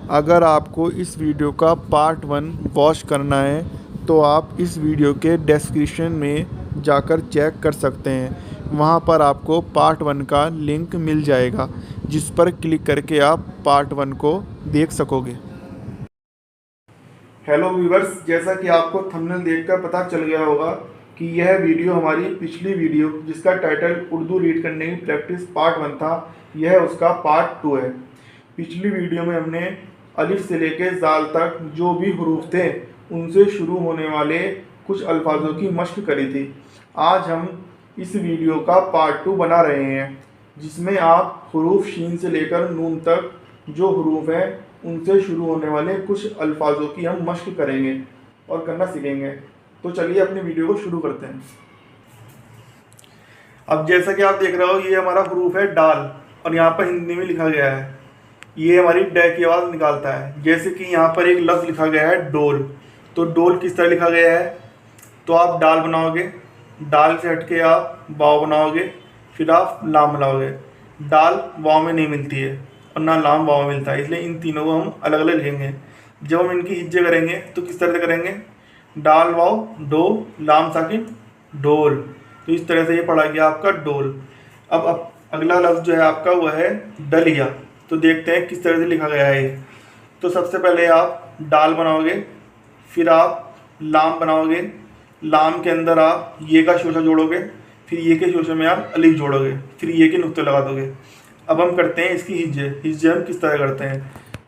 अगर आपको इस वीडियो का पार्ट 1 वॉच करना है तो आप इस वीडियो के डिस्क्रिप्शन में जाकर चेक कर सकते हैं। वहाँ पर आपको पार्ट 1 का लिंक मिल जाएगा, जिस पर क्लिक करके आप पार्ट 1 को देख सकोगे। हेलो व्यूवर्स, जैसा कि आपको थंबनेल देखकर पता चल गया होगा कि यह वीडियो हमारी पिछली वीडियो जिसका टाइटल उर्दू रीड करने की प्रैक्टिस पार्ट 1 था, यह उसका पार्ट 2 है। पिछली वीडियो में हमने अलिफ से लेकर ज़ाल तक जो भी हरूफ थे उनसे शुरू होने वाले कुछ अल्फाजों की मश्क करी थी। आज हम इस वीडियो का पार्ट 2 बना रहे हैं, जिसमें आप हरूफ शीन से लेकर नून तक जो हरूफ हैं उनसे शुरू होने वाले कुछ अल्फाजों की हम मश्क करेंगे और करना सीखेंगे। तो चलिए अपनी वीडियो को शुरू करते हैं। अब जैसा कि आप देख रहे हो, ये हमारा हरूफ है डाल और यहाँ पर हिंदी में लिखा गया है। ये हमारी डे की आवाज़ निकालता है। जैसे कि यहाँ पर एक लफ्ज़ लिखा गया है डोल, तो डोल किस तरह लिखा गया है, तो आप डाल बनाओगे, डाल से हटके आप वाव बनाओगे, फिर आप लाम बनाओगे। डाल वाव में नहीं मिलती है और ना लाम वाव में मिलता है, इसलिए इन तीनों को हम अलग अलग लिखेंगे। जब हम इनकी हिज्जे करेंगे तो किस तरह से करेंगे, डाल वाव डो, लाम साकिन डोल। तो इस तरह से ये पढ़ा गया आपका डोल। अब अगला लफ्ज़ जो है आपका वो है डलिया। तो देखते हैं किस तरह से लिखा गया है ये। तो सबसे पहले आप डाल बनाओगे, फिर आप लाम बनाओगे, लाम के अंदर आप ये का शोशा जोड़ोगे, फिर ये के शोशे में आप अलिफ जोड़ोगे, फिर ये के नुक्ते लगा दोगे। अब हम करते हैं इसकी हिज्जे हम किस तरह करते हैं।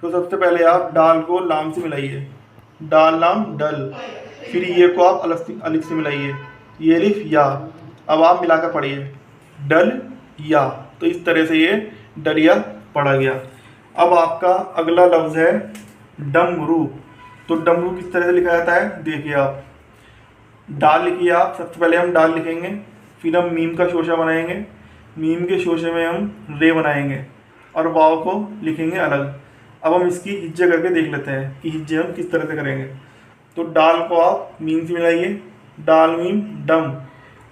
तो सबसे पहले आप डाल को लाम से मिलाइए, डाल लाम डल, फिर ये को आप अलिफ से मिलाइए, ये अलिफ या। अब आप मिलाकर पढ़िए डल या। तो इस तरह से ये डलिया पढ़ा गया। अब आपका अगला लफ्ज़ है डमरू। तो डमरू किस तरह से लिखा जाता है, देखिए आप डाल लिखिए। आप सबसे पहले हम डाल लिखेंगे, फिर हम मीम का शोशा बनाएंगे, मीम के शोशे में हम रे बनाएंगे और वाव को लिखेंगे अलग। अब हम इसकी हिज्जे करके देख लेते हैं कि हिज्जे हम किस तरह से करेंगे। तो डाल को आप मीम से मिलाइए, डाल मीम डम।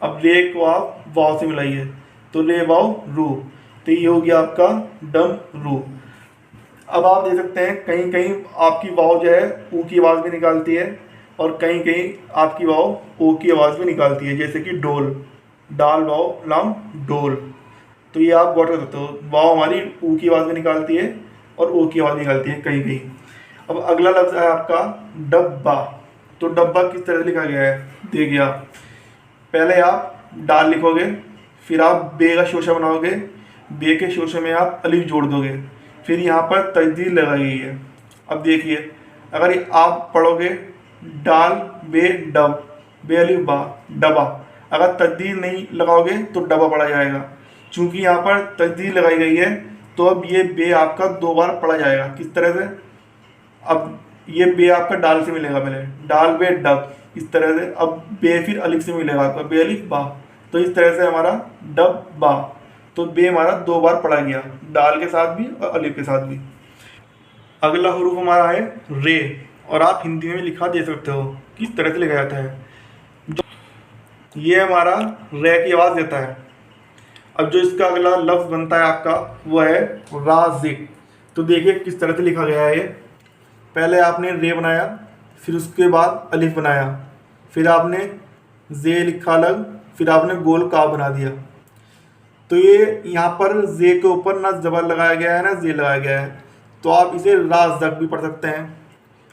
अब रे को आप वाव से मिलाइए, तो ले वाव रू। तो ये हो गया आपका डम रू। अब आप देख सकते हैं कहीं कहीं आपकी वाव जो है ऊ की आवाज़ भी निकालती है और कहीं कहीं आपकी वाव ओ की आवाज़ भी निकालती है, जैसे कि डोल, डाल वाव लाम डोल। तो ये आप गौर कर सकते हो, वाव हमारी ऊ की आवाज़ भी निकालती है और ओ की आवाज़ निकालती है कहीं कहीं। अब अगला लफ्ज़ है आपका डब्बा। तो डब्बा किस तरह से लिखा गया है, देखिए आप पहले आप डाल लिखोगे, फिर आप बे का शोशा बनाओगे, बे के शोशे में आप अलिफ जोड़ दोगे, फिर यहाँ पर तजदीद लगाई गई है। अब देखिए अगर आप पढ़ोगे डाल बे डब, बे अलिफ बा डबा, अगर तजदीद नहीं लगाओगे तो डबा पढ़ा जाएगा। चूँकि यहाँ पर तजदीद लगाई गई है तो अब ये बे आपका 2 बार पढ़ा जाएगा। किस तरह से, अब ये बे आपका डाल से मिलेगा, पहले डाल बे डब इस तरह से, अब बे फिर अलिफ से मिलेगा आपका, बे अलिफ बा। तो इस तरह से हमारा डब बा। तो बे हमारा 2 बार पढ़ा गया, डाल के साथ भी और अलिफ के साथ भी। अगला हरूफ हमारा है रे, और आप हिंदी में लिखा दे सकते हो किस तरह से लिखा जाता है। ये हमारा रे की आवाज़ देता है। अब जो इसका अगला लफ्ज़ बनता है आपका वो है राज़िक। तो देखिए किस तरह से लिखा गया है ये। पहले आपने रे बनाया, फिर उसके बाद अलिफ बनाया, फिर आपने जे लिखा अलग, फिर आपने गोल काफ बना दिया। तो ये यहाँ पर जे के ऊपर ना जबर लगाया गया है ना जे लगाया गया है। तो आप इसे राज़क भी पढ़ सकते हैं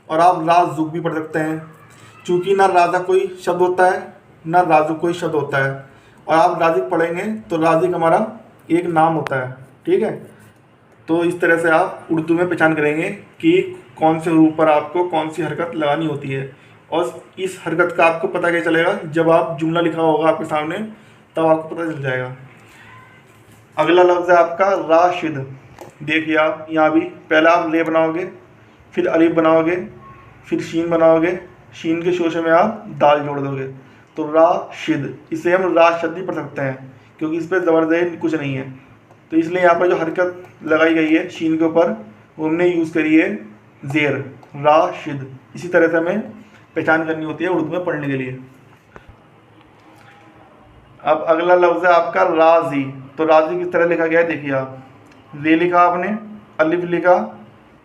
और आप राज़ुक भी पढ़ सकते हैं, चूँकि ना राज़ा कोई शब्द होता है ना राज़ुक कोई शब्द होता है। और आप राज़िक पढ़ेंगे तो राज़िक हमारा एक नाम होता है, ठीक है। तो इस तरह से आप उर्दू में पहचान करेंगे कि कौन से हरूफ पर आपको कौन सी हरकत लगानी होती है। और इस हरकत का आपको पता क्या चलेगा, जब आप जुमला लिखा होगा आपके सामने तब आपको पता चल जाएगा। अगला लफ्ज़ है आपका राशिद। देखिए आप यहाँ भी पहले आप ले बनाओगे, फिर अलिफ बनाओगे, फिर शीन बनाओगे, शीन के शोशे में आप दाल जोड़ दोगे, तो राशिद। इसे हम राशिद भी पढ़ सकते हैं क्योंकि इस पर ज़बरदस्त कुछ नहीं है। तो इसलिए यहाँ पर जो हरकत लगाई गई है शीन के ऊपर वो हमने यूज़ करी है ज़ेर, राशिद। इसी तरह से हमें पहचान करनी होती है उर्दू में पढ़ने के लिए। अब अगला लफ्ज़ है आपका राज़ी। तो राज़ी किस तरह लिखा गया है, देखिए आप रे लिखा आपने, अलिफ लिखा,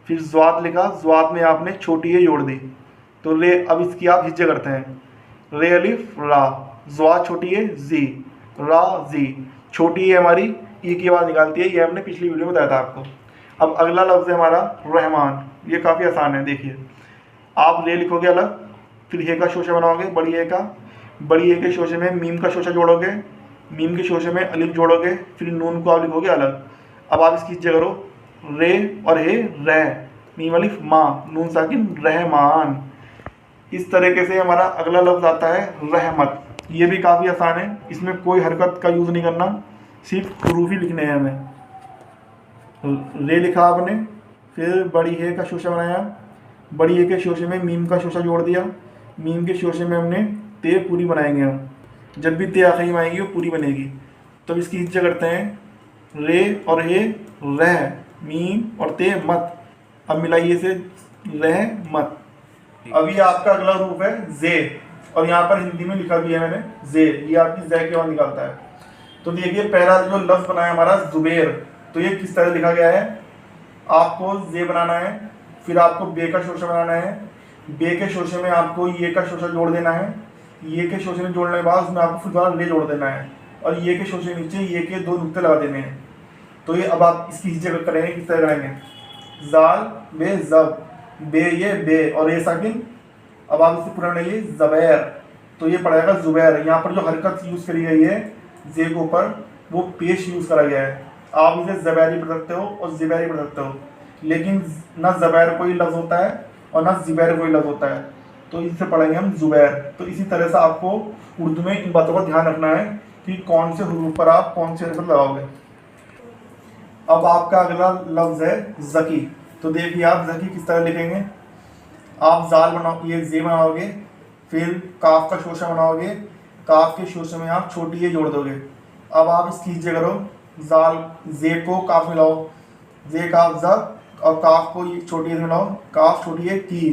फिर ज़्वाद लिखा, ज़्वाद में आपने छोटी ए जोड़ दी, तो रे। अब इसकी आप हिज्जे करते हैं, रे अलिफ रा, ज़्वाद छोटी ए जी, रा जी, छोटी ए हमारी ई की आवाज़ निकालती है, ये हमने पिछली वीडियो में बताया था आपको। अब अगला लफ्ज़ है हमारा रहमान, ये काफ़ी आसान है। देखिए, आप रे लिखोगे अलग, फिर हे का शोशा बनाओगे, बड़ी ए का, बड़ी ए के शोशे में मीम का शोशा जोड़ोगे, मीम के शोशे में अलिफ जोड़ोगे, फिर नून को आप लिखोगे अलग। अब आप इसकी हिज्जे करो, रे और हे रह, मीम अलिफ माँ, नून साकिन रहमान। इस तरीके से हमारा अगला लफ्ज़ आता है रहमत। ये भी काफ़ी आसान है, इसमें कोई हरकत का यूज़ नहीं करना, सिर्फ हरूफ ही लिखने हैं हमें। रे लिखा आपने, फिर बड़ी हे का शोशा बनाया, बड़ी हे के शोशे में मीम का शोशा जोड़ दिया, मीम के शोशे में हमने ते पूरी बनाएंगे हम, जब भी ते आखिरी में आएगी वो पूरी बनेगी। तो इसकी हिज्जा करते हैं, रे और हे रह, मीम और ते मत। अब मिलाइए से रह मत। अभी आपका अगला रूप है जे, और यहाँ पर हिंदी में लिखा भी है मैंने जे, ये आपकी जै की आवाज़ निकालता है। तो देखिए, पहला जो लफ्ज़ बनाया हमारा जुबैर, तो ये किस तरह लिखा गया है। आपको जे बनाना है, फिर आपको बे का शोशा बनाना है, बे के शोशे में आपको ये का शोशा जोड़ देना है, ये के शोशे में जोड़ने के बाद उसमें आपको फिर दोबारा ले जोड़ देना है, और ये के शोशे के नीचे ये के 2 नुक्ते लगा देने हैं। तो ये अब आप इसकी हिज्जे करेंगे, किस तरह करेंगे, जाल बे जब, बे ये बे और ये साकिन। अब आप इसे पूरा बनाइए ज़बैर, तो ये पड़ेगा जुबैर। यहाँ पर जो हरकत यूज़ करी गई है जे के ऊपर, वो पेश यूज़ करा गया है। आप इसे ज़बैरी पढ़ सकते हो और ज़िबैरी पढ़ सकते हो, लेकिन ना ज़बैर कोई लफ्ज़ होता है और ना ज़िबैर कोई लफ्ज़ होता है, तो इसे पढ़ेंगे हम जुबैर। तो इसी तरह से आपको उर्दू में इन बातों का ध्यान रखना है कि कौन से हुरूफ पर आप कौन से हरकत लगाओगे। अब आपका अगला लफ्ज़ है ज़की। तो देखिए, आप ज़की किस तरह लिखेंगे। आप जाल बनाओ, ये जे बनाओगे, फिर काफ का शोशा बनाओगे, काफ के शोशे में आप छोटी ए जोड़ दोगे। अब आप इसकी हिज्जे करो, जाल जे को काफ मिलाओ, जे काफ ज़क, और काफ को ये छोटी ए मिलाओ, काफ छोटी ए की,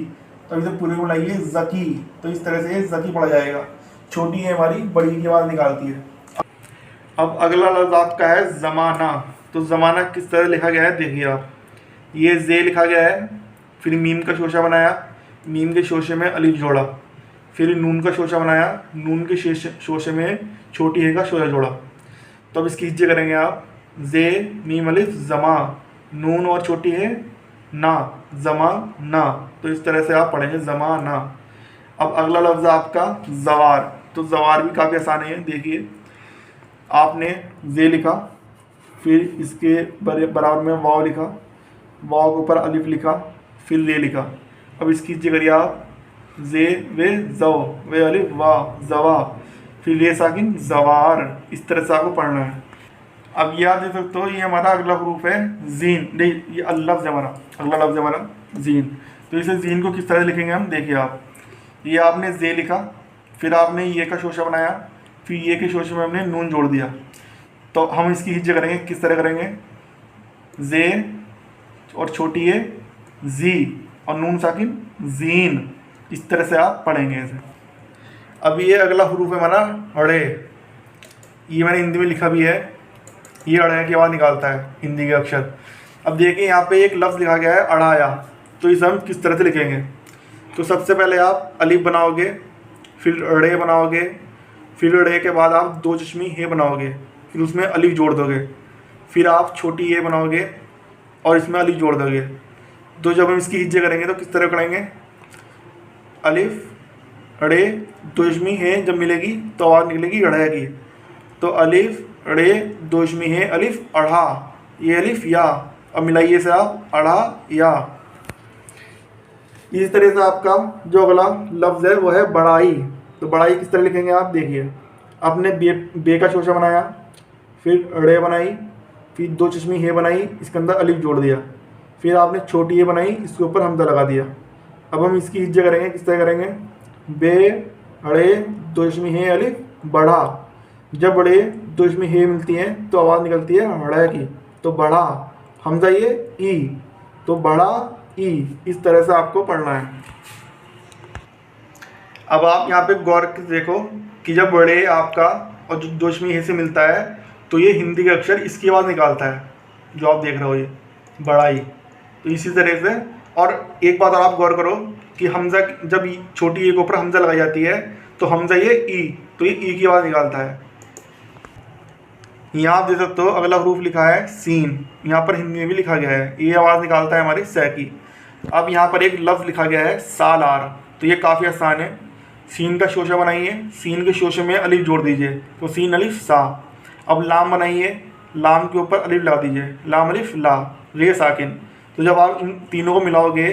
तो इसे पूरे को लाइए ज़की। तो इस तरह से ज़की पढ़ा जाएगा, छोटी ए हमारी बड़ी की आवाज़ निकालती है। अब अगला लफ्ज़ आपका है ज़माना। तो ज़माना किस तरह लिखा गया है, देखिए आप, ये जे लिखा गया है, फिर मीम का शोशा बनाया, मीम के शोशे में अलिफ जोड़ा, फिर नून का शोशा बनाया, नून के शोशे में छोटी हे का शोशा जोड़ा। तो अब इसकी हिज्जे करेंगे आप, जे मीम अलिफ ज़मा, नून और छोटी है ना, ज़मा ना। तो इस तरह से आप पढ़ेंगे ज़मा ना। अब अगला लफ्ज़ आपका ज़वार। तो ज़वार भी काफ़ी आसान है। देखिए, आपने जे लिखा, फिर इसके बराबर में वाव लिखा, वाव के ऊपर अलिफ लिखा, फिर ले लिखा। अब इसकी हिज्जे करिए आप, जे वे जव, वे अलिफ वा, जवा, फिर ये साकिन जवार। इस तरह से आपको पढ़ना है। अब याद दे सकते हो, ये हमारा अगला हरूफ है जीन। नहीं, ये लफ्ज़ हमारा अगला लफ्ज़ हमारा जीन। तो इसे जीन को किस तरह लिखेंगे हम, देखिए आप, ये आपने जे लिखा, फिर आपने ये का शोशा बनाया, फिर ये के शोशे में हमने नून जोड़ दिया। तो हम इसकी हिज्जे करेंगे, किस तरह करेंगे, जे और छोटी ए जी, और नून साकिन जीन। इस तरह से आप पढ़ेंगे इसे। अब ये अगला हरूफ है हमारा अड़े। ये मैंने हिंदी में लिखा भी है, ये अड़े की आवाज़ निकालता है, हिंदी के अक्षर। अब देखिए, यहाँ पे एक लफ्ज़ लिखा गया है अड़ाया। तो इसे हम किस तरह से लिखेंगे। तो सबसे पहले आप अलिफ बनाओगे, फिर अड़े बनाओगे, फिर अड़े के बाद आप 2 चश्मी हे बनाओगे, फिर उसमें अलिफ जोड़ दोगे, फिर आप छोटी ए बनाओगे और इसमें अलिफ जोड़ दोगे। तो जब हम इसकी हिज्जे करेंगे तो किस तरह करेंगे, अलिफ अड़े 2 चश्मी है, जब मिलेगी तो आवाज़ निकलेगी अड़े की। तो अलिफ अड़े 2 चश्मी है, अलिफ अढ़ा, ये अलिफ या। अब मिलाइए से आप अढ़ा या। इस तरह से आपका जो अगला लफ्ज़ है वो है बड़ाई। तो बड़ाई किस तरह लिखेंगे आप, देखिए, आपने बे का शोशा बनाया, फिर अड़े बनाई, फिर 2 चश्मी हे बनाई, इसके अंदर अलिफ जोड़ दिया, फिर आपने छोटी ए बनाई, इसके ऊपर हमजा लगा दिया। अब हम इसकी हिज्जे करेंगे, किस तरह करेंगे, बे अड़े 2 चश्मी हे अलिफ बढ़ा। जब बड़े 2 चश्मी हे मिलती हैं तो आवाज़ निकलती है हड़ा की, तो बढ़ा, हमजा ये ई, तो बड़ा ई। इस तरह से आपको पढ़ना है। अब आप यहाँ पे गौर से देखो कि जब बड़े आपका और जो 2 चश्मी हे से मिलता है तो ये हिंदी का अक्षर इसकी आवाज़ निकालता है, जो आप देख रहे हो, ये बड़ाई। तो इसी तरह से। और एक बात और आप गौर करो कि हमजा जब छोटी ए के ऊपर हमजा लगाई जाती है तो हमजा ये ई, तो ये ई की आवाज़ निकालता है। यहाँ आप देख सकते हो अगला हरूफ लिखा है सीन, यहाँ पर हिंदी में भी लिखा गया है, ये आवाज़ निकालता है हमारी स की। अब यहाँ पर एक लफ्ज़ लिखा गया है सालार, तो ये काफ़ी आसान है। सीन का शोशा बनाइए, सीन के शोशे में अलिफ जोड़ दीजिए तो सीन अलिफ सा। अब लाम बनाइए, लाम के ऊपर अलिफ लगा दीजिए, लाम अलिफ ला, रे साकिन। तो जब आप इन तीनों को मिलाओगे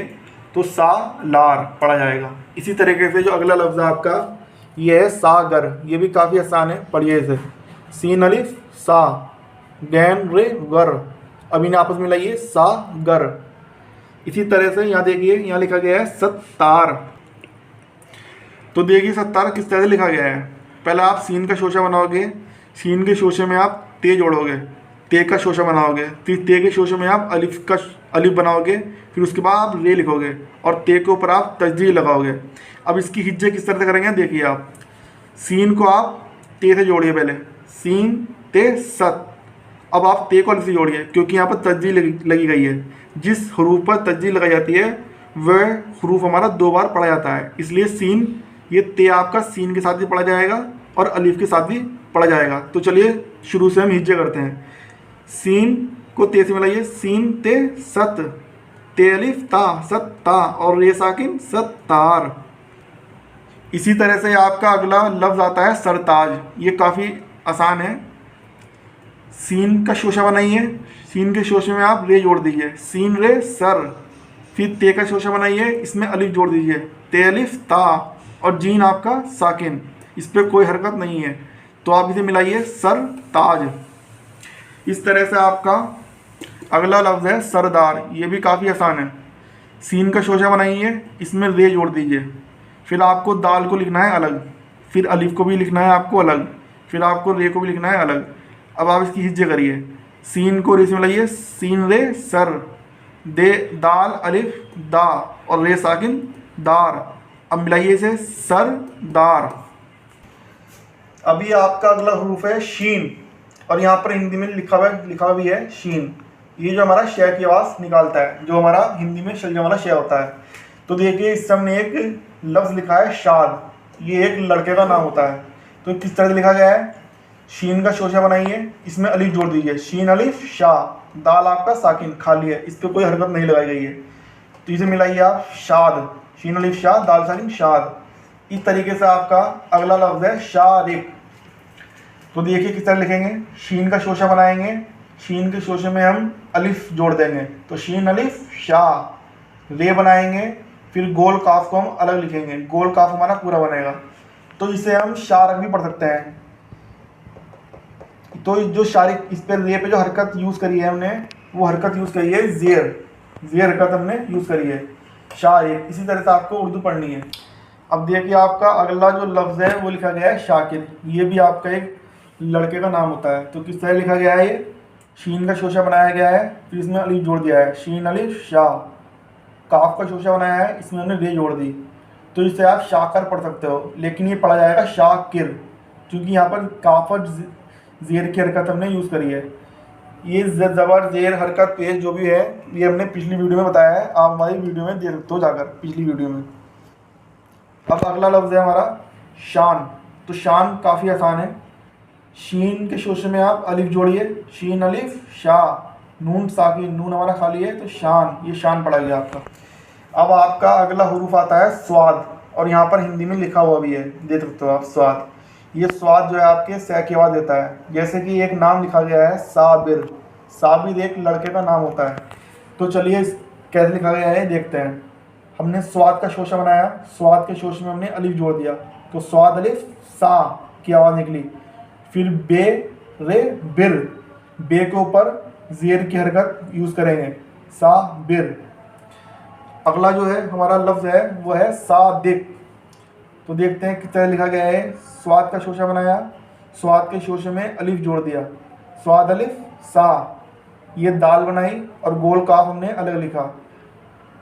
तो सा लार पढ़ा जाएगा। इसी तरीके से जो अगला लफ्ज़ है आपका ये है सागर, ये भी काफ़ी आसान है, पढ़िए इसे। सीन अलिफ सा, गैन रे गर, अब इन्हें आपस में मिलाइए सा गर। इसी तरह से यहाँ देखिए, यहाँ लिखा गया है सत्तार। तो देखिए सत्तार किस तरह से लिखा गया है। पहले आप सीन का शोशा बनाओगे, सीन के शोशे में आप ते जोड़ोगे, ते का शोशा बनाओगे, फिर ते के शोशे में आप अलिफ बनाओगे, फिर उसके बाद आप रे लिखोगे और ते के ऊपर आप तस्दीर लगाओगे। अब इसकी हिज्जे किस तरह से करेंगे देखिए आप। सीन को आप ते से जोड़िए, पहले सीन ते सत। अब आप ते को अलिफ से जोड़िए क्योंकि यहाँ पर तस्दीर लगी गई है। जिस हरूफ पर तस्दीर लगाई जाती है वह हरूफ हमारा 2 बार पढ़ा जाता है, इसलिए सीन, ये ते आपका सीन के साथ भी पढ़ा जाएगा और अलिफ के साथ भी पढ़ा जाएगा। तो चलिए शुरू से हम हिज्जे करते हैं। सीन को ते से मिलाइए, सीन ते सत, ते अलिफ ता, सत ता, और रे साकिन सत्तार। इसी तरह से आपका अगला लफ्ज़ आता है सरताज, ये काफ़ी आसान है। सीन का शोशा बनाइए, सीन के शोशे में आप रे जोड़ दीजिए, सीन रे सर। फिर ते का शोशा बनाइए, इसमें अलिफ जोड़ दीजिए, ते अलिफ ता, और जीन आपका साकिन, इस पर कोई हरकत नहीं है, तो आप इसे मिलाइए सर ताज। इस तरह से आपका अगला लफ्ज़ है सरदार, ये भी काफ़ी आसान है। सीन का शोशा बनाइए, इसमें रे जोड़ दीजिए, फिर आपको दाल को लिखना है अलग, फिर अलिफ को भी लिखना है आपको अलग, फिर आपको रे को भी लिखना है अलग। अब आप इसकी हिज्जे करिए, सीन को रे से मिलाइए, सीन रे सर, दे दाल अलिफ दा, और रे साकिन दार। अब मिलाइए इसे सर दार। अभी आपका अगला हरूफ है शीन, और यहाँ पर हिंदी में लिखा भी है शीन। ये जो हमारा शय की आवाज़ निकालता है, जो हमारा हिंदी में शलजम वाला शय होता है। तो देखिए इस हमने एक लफ्ज़ लिखा है शाद, ये एक लड़के का नाम होता है। तो किस तरह से लिखा गया है, शीन का शोशा बनाइए, इसमें अलिफ जोड़ दीजिए, शीन अलिफ शाह, दाल आपका साकिन खाली है, इस पर कोई हरकत नहीं लगाई गई है, तो इसे मिलाइए आप शाद, शीन अलिफ शाह, दाल साकिन शाद। इस तरीके से आपका अगला लफ्ज़ है शारिक। तो देखिए किस तरह लिखेंगे, शीन का शोशा बनाएंगे, शीन के शोशे में हम अलिफ जोड़ देंगे, तो शीन अलिफ शाह। रे बनाएंगे, फिर गोल काफ को हम अलग लिखेंगे, गोल काफ हमारा पूरा बनेगा, तो इसे हम शारक भी पढ़ सकते हैं। तो जो शारिक, इस पर रे पे जो हरकत यूज़ करी है हमने, वो हरकत यूज़ करी है ज़ेर हरकत हमने यूज़ करी है शारिक। इसी तरह से आपको उर्दू पढ़नी है। अब देखिए आपका अगला जो लफ्ज़ है वो लिखा गया है शाकिर, ये भी आपका एक लड़के का नाम होता है। तो किस तरह लिखा गया है, ये शीन का शोशा बनाया गया है, फिर इसमें अलिफ जोड़ दिया है, शीन अलिफ शाह। काफ का शोशा बनाया है, इसमें हमने रे जोड़ दी, तो इसे आप शाकर पढ़ सकते हो, लेकिन ये पढ़ा जाएगा शाकिर, क्योंकि यहाँ पर काफ और ज़ेर की हरकत हमने यूज़ करी है। ये ज़बर ज़ेर हरकत पेश जो भी है, ये हमने पिछली वीडियो में बताया है, आप हमारी वीडियो में देख सकते हो जाकर पिछली वीडियो में। अब अगला लफ्ज़ है हमारा शान। तो शान काफ़ी आसान है, शीन के शोशे में आप अलिफ जोड़िए, शीन अलिफ शाह, नून साकिन, नून हमारा खाली है, तो शान, ये शान पड़ा गया आपका। अब आपका अगला हरूफ आता है स्वाद, और यहाँ पर हिंदी में लिखा हुआ भी है, देख सकते हो आप स्वाद। ये स्वाद जो है आपके सह की आवाज़ देता है, जैसे कि एक नाम लिखा गया है साबिर, साबिर एक लड़के का नाम होता है। तो चलिए कैसे लिखा गया है देखते हैं। हमने स्वाद का शोशा बनाया, स्वाद के शोशे में हमने अलिफ जोड़ दिया, तो स्वाद अलिफ सा की आवाज़ निकली, फिर बे रे बिर, बे के ऊपर ज़ेर की हरकत यूज़ करेंगे, सा बिर। अगला जो है हमारा लफ्ज़ है वो है सादिक। तो देखते हैं किस तरह लिखा गया है, स्वाद का शोशा बनाया, स्वाद के शोशे में अलिफ जोड़ दिया, स्वाद अलिफ सा, ये दाल बनाई और गोल काफ हमने अलग लिखा,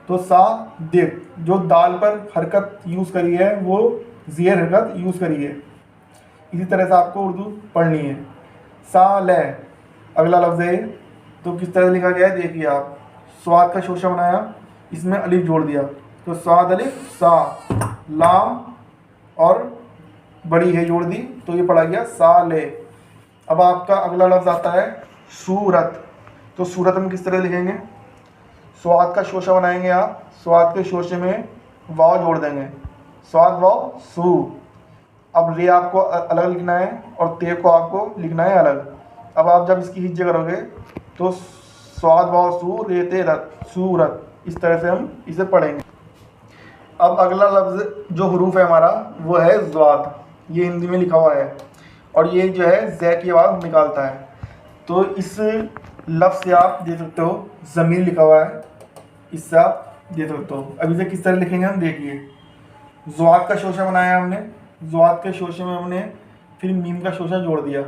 तो सा दिक। जो दाल पर हरकत यूज़ करी है वो ज़ेर हरकत यूज़ करी है। इसी तरह से आपको उर्दू पढ़नी है। सा ले अगला लफ्ज़ है, तो किस तरह लिखा गया है देखिए आप, स्वाद का शोशा बनाया, इसमें अलिफ जोड़ दिया, तो स्वाद अलिफ सा, लाम और बड़ी है जोड़ दी, तो ये पड़ा गया साले। अब आपका अगला लफ्ज़ आता है सूरत। तो सूरत हम किस तरह लिखेंगे? स्वाद का शोशा बनाएंगे आप, स्वाद के शोशे में वाव जोड़ देंगे, स्वाद वाव सू। अब रे आपको अलग लिखना है और ते को आपको लिखना है अलग। अब आप जब इसकी हिज्जे करोगे तो स्वाद वाव सू रे ते रत, सूरत, इस तरह से हम इसे पढ़ेंगे। अब अगला लफ्ज़ जो हरूफ है हमारा वो है ज़्वाद। ये हिंदी में लिखा हुआ है और ये जो है ज़ै की आवाज़ निकालता है। तो इस लफ्ज़ से आप दे सकते हो ज़मीर लिखा हुआ है, इससे आप दे सकते हो। अब इसे किस तरह लिखेंगे हम देखिए। ज़्वाद का शोशा बनाया हमने, ज़्वाद के शोशे में हमने फिर मीम का शोशा जोड़ दिया,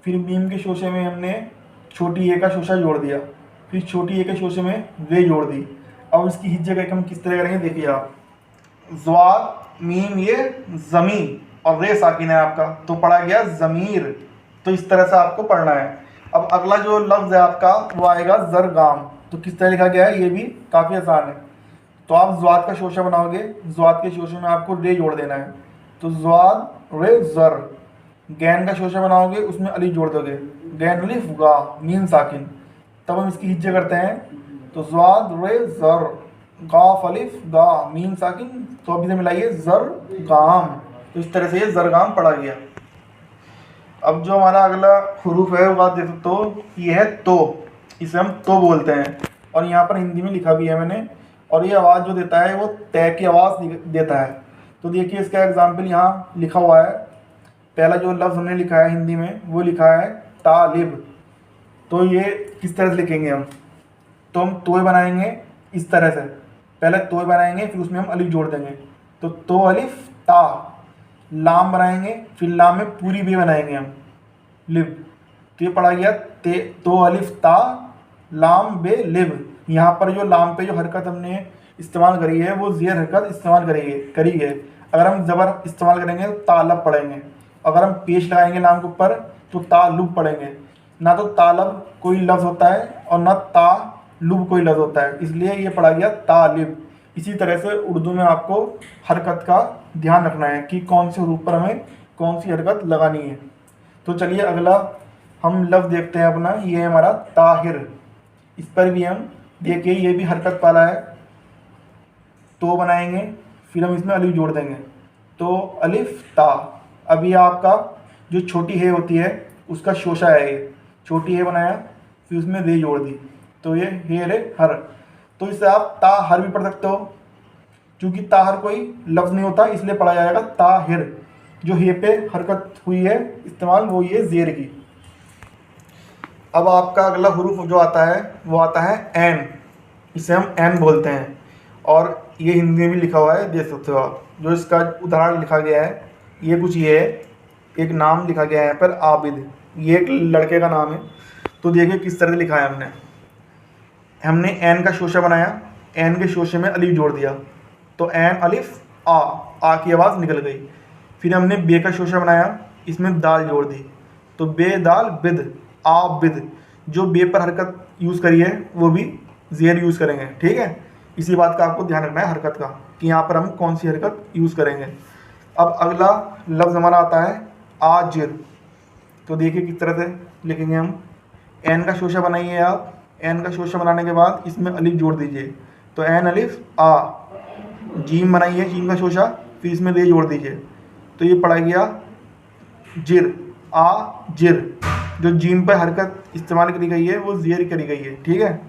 फिर मीम के शोशे में हमने छोटी ए का शोशा जोड़ दिया, फिर छोटी ए के शोशे में वे जोड़ दी। अब इसकी हिज्जे का हम किस तरह करेंगे देखिए आप। ज़्वाद मीम ये ज़मी और रे साकिन है आपका, तो पढ़ा गया ज़मीर। तो इस तरह से आपको पढ़ना है। अब अगला जो लफ्ज़ है आपका वो आएगा ज़रगाम। तो किस तरह लिखा गया है ये भी काफ़ी आसान है। तो आप ज़्वाद का शोशा बनाओगे, ज़्वाद के शोशे में आपको रे जोड़ देना है, तो ज़्वाद रे ज़र। गैन का शोशा बनाओगे उसमें अलिफ जोड़ दोगे, गैन अलिफ गा मीम साकिन। तब हम इसकी हिज्जे करते हैं, तो ज़्वाद रे ज़र, गाफ अलिफ गा मीम साकिन, तो अभी से मिलाइए ज़र गाम। तो इस तरह से ये ज़रगाम पढ़ा गया। अब जो हमारा अगला हरूफ है वो आप देख सकते हो, ये है तो, इसे हम तो बोलते हैं और यहाँ पर हिंदी में लिखा भी है मैंने। और ये आवाज़ जो देता है वो तय की आवाज़ देता है। तो देखिए इसका एग्जाम्पल यहाँ लिखा हुआ है। पहला जो लफ्ज़ हमने लिखा है हिंदी में वो लिखा है तालिब। तो ये किस तरह से लिखेंगे हम? तो हम तोय बनाएंगे इस तरह से, पहले तोय बनाएंगे फिर उसमें हम अलिफ जोड़ देंगे, तो अलिफ ता। लाम बनाएंगे फिर लाम में पूरी बे बनाएंगे हम, लिब। तो ये पढ़ा गया तो अलिफ ता लाम बे लिब। यहाँ पर जो लाम पे जो हरकत हमने इस्तेमाल करी है वो ज़ेर हरकत इस्तेमाल करी है। अगर हम ज़बर इस्तेमाल करेंगे तो तालब पढ़ेंगे, अगर हम पेश लगाएंगे लाम के ऊपर तो तालुब पढ़ेंगे। ना तो तालब कोई लफ्ज़ होता है और ना तालुब कोई लफ्ज़ होता है, इसलिए ये पढ़ा गया तालिब। इसी तरह से उर्दू में आपको हरकत का ध्यान रखना है कि कौन से हरूफ पर हमें कौन सी हरकत लगानी है। तो चलिए अगला हम लफ्ज़ देखते हैं अपना, ये है हमारा ताहिर। इस पर भी हम देखिए ये भी हरकत वाला है। तो बनाएंगे फिर हम इसमें अलिफ जोड़ देंगे, तो अलिफ ता। अभी आपका जो छोटी है होती है उसका शोशा है, ये छोटी है बनाया फिर उसमें रे जोड़ दी, तो ये हे रे हर। तो इससे आप ता हर भी पढ़ सकते हो, क्योंकि ताहर कोई लफ्ज़ नहीं होता इसलिए पढ़ा जाएगा ताहिर। जो हे पे हरकत हुई है इस्तेमाल वो ये ज़ेर की। अब आपका अगला हरूफ जो आता है वो आता है एन। इसे हम एन बोलते हैं और ये हिंदी में भी लिखा हुआ है, देख सकते हो आप। जो इसका उदाहरण लिखा गया है ये कुछ ये है, एक नाम लिखा गया है यहाँ पर आबिद, ये एक लड़के का नाम है। तो देखिए किस तरह से लिखा है हमने एन का शोशा बनाया, एन के शोशे में अलिफ जोड़ दिया, तो एन अलिफ आ की आवाज़ निकल गई। फिर हमने बे का शोशा बनाया, इसमें दाल जोड़ दी, तो बे दाल बिद आबिद। जो बे पर हरकत यूज़ करी है वो भी ज़ेर यूज़ करेंगे, ठीक है। इसी बात का आपको ध्यान रखना है हरकत का, कि यहाँ पर हम कौन सी हरकत यूज़ करेंगे। अब अगला लफ्ज़ हमारा आता है आजिर। तो देखिए किस तरह से लिखेंगे हम। एन का शोशा बनाइए आप, एन का शोशा बनाने के बाद इसमें अलिफ जोड़ दीजिए, तो एन अलिफ आ। जीम बनाइए, जीम का शोशा, फिर इसमें रे जोड़ दीजिए, तो ये पड़ा गया जिर आ जिर। जो जीम पर हरकत इस्तेमाल करी गई है वो ज़ेर करी गई है, ठीक है।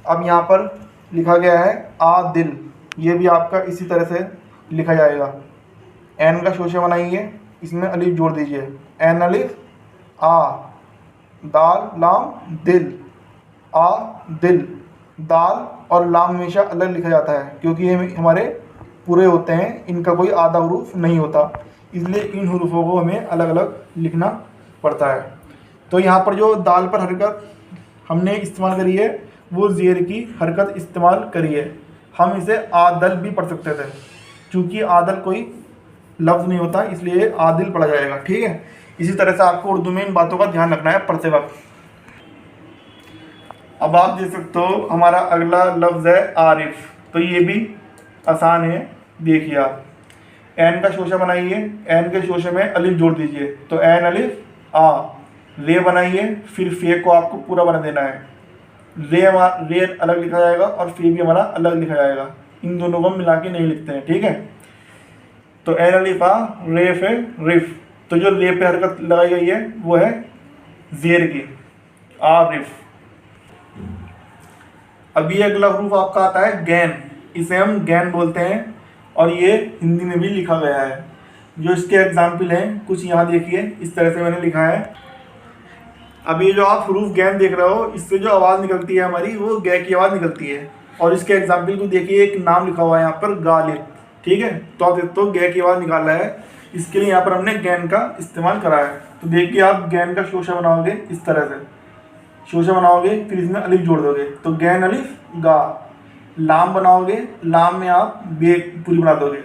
अब यहाँ पर लिखा गया है आ दिल, ये भी आपका इसी तरह से लिखा जाएगा। एन का शोशा बनाइए, इसमें अलिफ जोड़ दीजिए, एन अलिफ आ दाल लाम दिल आ दिल। दाल और लाम हमेशा अलग लिखा जाता है क्योंकि ये हमारे पूरे होते हैं, इनका कोई आधा हरूफ नहीं होता, इसलिए इन हरूफों को हमें अलग अलग लिखना पड़ता है। तो यहाँ पर जो दाल पर हरकत हमने इस्तेमाल करी है वो ज़ेर की हरकत इस्तेमाल करी है। हम इसे आदल भी पढ़ सकते थे, क्योंकि आदल कोई लफ्ज़ नहीं होता इसलिए आदिल पढ़ा जाएगा, ठीक है। इसी तरह से आपको उर्दू में इन बातों का ध्यान रखना है पढ़ते वक्त। अब आप देख सकते हो हमारा अगला लफ्ज़ है आरिफ। तो ये भी आसान है, देखिए आप एन का शोशा बनाइए, एन के शोशे में अलिफ जोड़ दीजिए, तो एन अलिफ आ, रे बनाइए, फिर फे को आपको पूरा बना देना है। रे अलग लिखा जाएगा और फे भी हमारा अलग लिखा जाएगा, इन दोनों को मिला के नहीं लिखते हैं, ठीक है। तो एन अलिफ आ, रे फे रिफ। तो जो रे पे हरकत लगाई गई है वो है जेर की, आरिफ। अभी अगला हरूफ आपका आता है गैन, इसे हम गैन बोलते हैं और ये हिंदी में भी लिखा गया है। जो इसके एग्जाम्पल हैं कुछ यहाँ देखिए, इस तरह से मैंने लिखा है। अब ये जो आप हरूफ गैन देख रहे हो, इससे जो आवाज़ निकलती है हमारी वो गै की आवाज़ निकलती है। और इसके एग्जाम्पल को देखिए, एक नाम लिखा हुआ है यहाँ पर गालिब, ठीक है। तो आप देखते हो गै की आवाज़ निकाल रहा है, इसके लिए यहाँ पर हमने गैन का इस्तेमाल करा है। तो देखिए आप गैन का शोशा बनाओगे इस तरह से, शोशा बनाओगे फिर इसमें अलिफ जोड़ दोगे, तो गैन अलिफ गा। लाम बनाओगे, लाम में आप बे पूरी बना दोगे,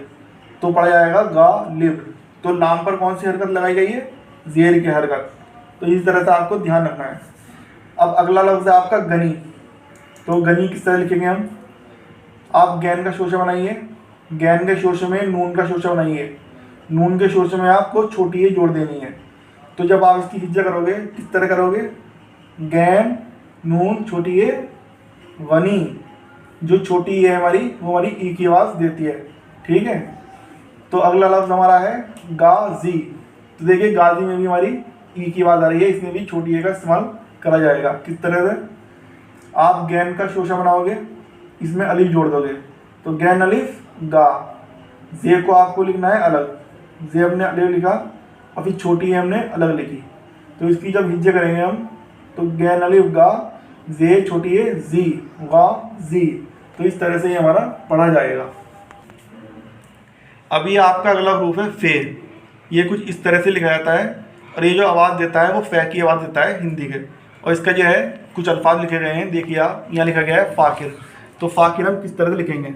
तो पड़ जाएगा गा लिब। तो लाम पर कौन सी हरकत लगाई गई है, जेर की हरकत। तो इस तरह से आपको ध्यान रखना है। अब अगला लफ्ज़ है आपका गनी। तो गनी किस तरह लिखेंगे हम, आप गैन का शोशा बनाइए, गैन के शोशे में नून का शोशा बनाइए, नून के शोशे में आपको छोटी ए जोड़ देनी है। तो जब आप इसकी हिज्जा करोगे किस तरह करोगे, गैन नून छोटी ए वनी। जो छोटी ए है हमारी वो हमारी ई की आवाज़ देती है, ठीक है। तो अगला लफ्ज़ हमारा है गाजी। तो देखिए गाजी में भी हमारी ई की आवाज़ आ रही है, इसमें भी छोटी ए का इस्तेमाल करा जाएगा। किस तरह से, आप गैन का शोशा बनाओगे, इसमें अलिफ जोड़ दोगे, तो गैन अलिफ गा। जे को आपको लिखना है अलग, जे हमने अलग लिखा और फिर छोटी ए हमने अलग लिखी। तो इसकी जब हिज्जे करेंगे हम, तो गैन अलिफ गा, जे छोटी ए जी, गा जी। तो इस तरह से ये हमारा पढ़ा जाएगा। अभी आपका अगला हरूफ है फे। ये कुछ इस तरह से लिखा जाता है और ये जो आवाज़ देता है वो फे की आवाज़ देता है हिंदी के। और इसका जो है कुछ अल्फाज लिखे गए हैं, देखिए आप यहाँ लिखा गया है फ़ाकिर। तो फ़ाकिर हम किस तरह से लिखेंगे,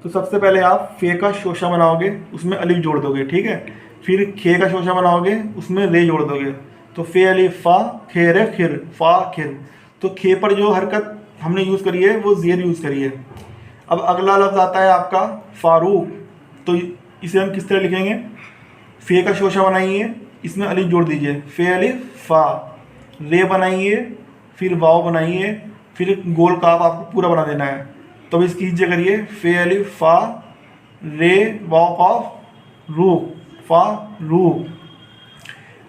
तो सबसे पहले आप फे का शोशा बनाओगे, उसमें अलिफ जोड़ दोगे, ठीक है। फिर खे का शोशा बनाओगे, उसमें रे जोड़ दोगे, तो फे अलिफ फ़ा, खे रे खिर, फ़ा खिर। तो खे पर जो हरकत हमने यूज़ करी है वो ज़ेर यूज़ करी है। अब अगला लफ्ज़ आता है आपका फ़ारूक। तो इसे हम किस तरह लिखेंगे, फ़े का शोशा बनाइए, इसमें अलिफ जोड़ दीजिए, फ़े अलिफ फ़ा, रे बनाइए, फिर वाव बनाइए, फिर गोल काफ आपको पूरा बना देना है। तो इसकी हिज्जे करिए, फ़े अलिफ फ़ा, रे वाव काफ रू, फ़ा रू।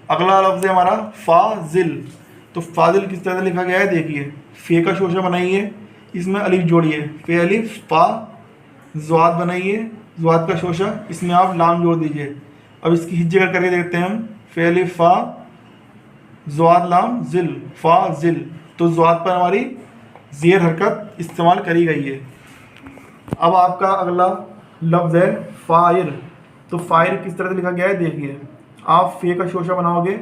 अगला लफ्ज़ है हमारा फ़ाजिल। तो फ़ाजिल किस तरह से लिखा गया है, देखिए फ़े का शोशा बनाइए, इसमें अलिफ जोड़िए, फ़े अलिफ फ़ा, ज़्वाद बनाइए, ज़्वाद का शोशा, इसमें आप लाम जोड़ दीजिए। अब इसकी हिज्जे करके देखते हैं हम, फ़े अलिफ फ़ा, ज़्वाद लाम जिल, फ़ा जिल। तो ज़्वाद पर हमारी ज़ेर हरकत इस्तेमाल करी गई है। अब आपका अगला लफ्ज़ है फ़ायर। तो फ़ायर किस तरह से लिखा गया है, देखिए आप फ़े का शोशा बनाओगे,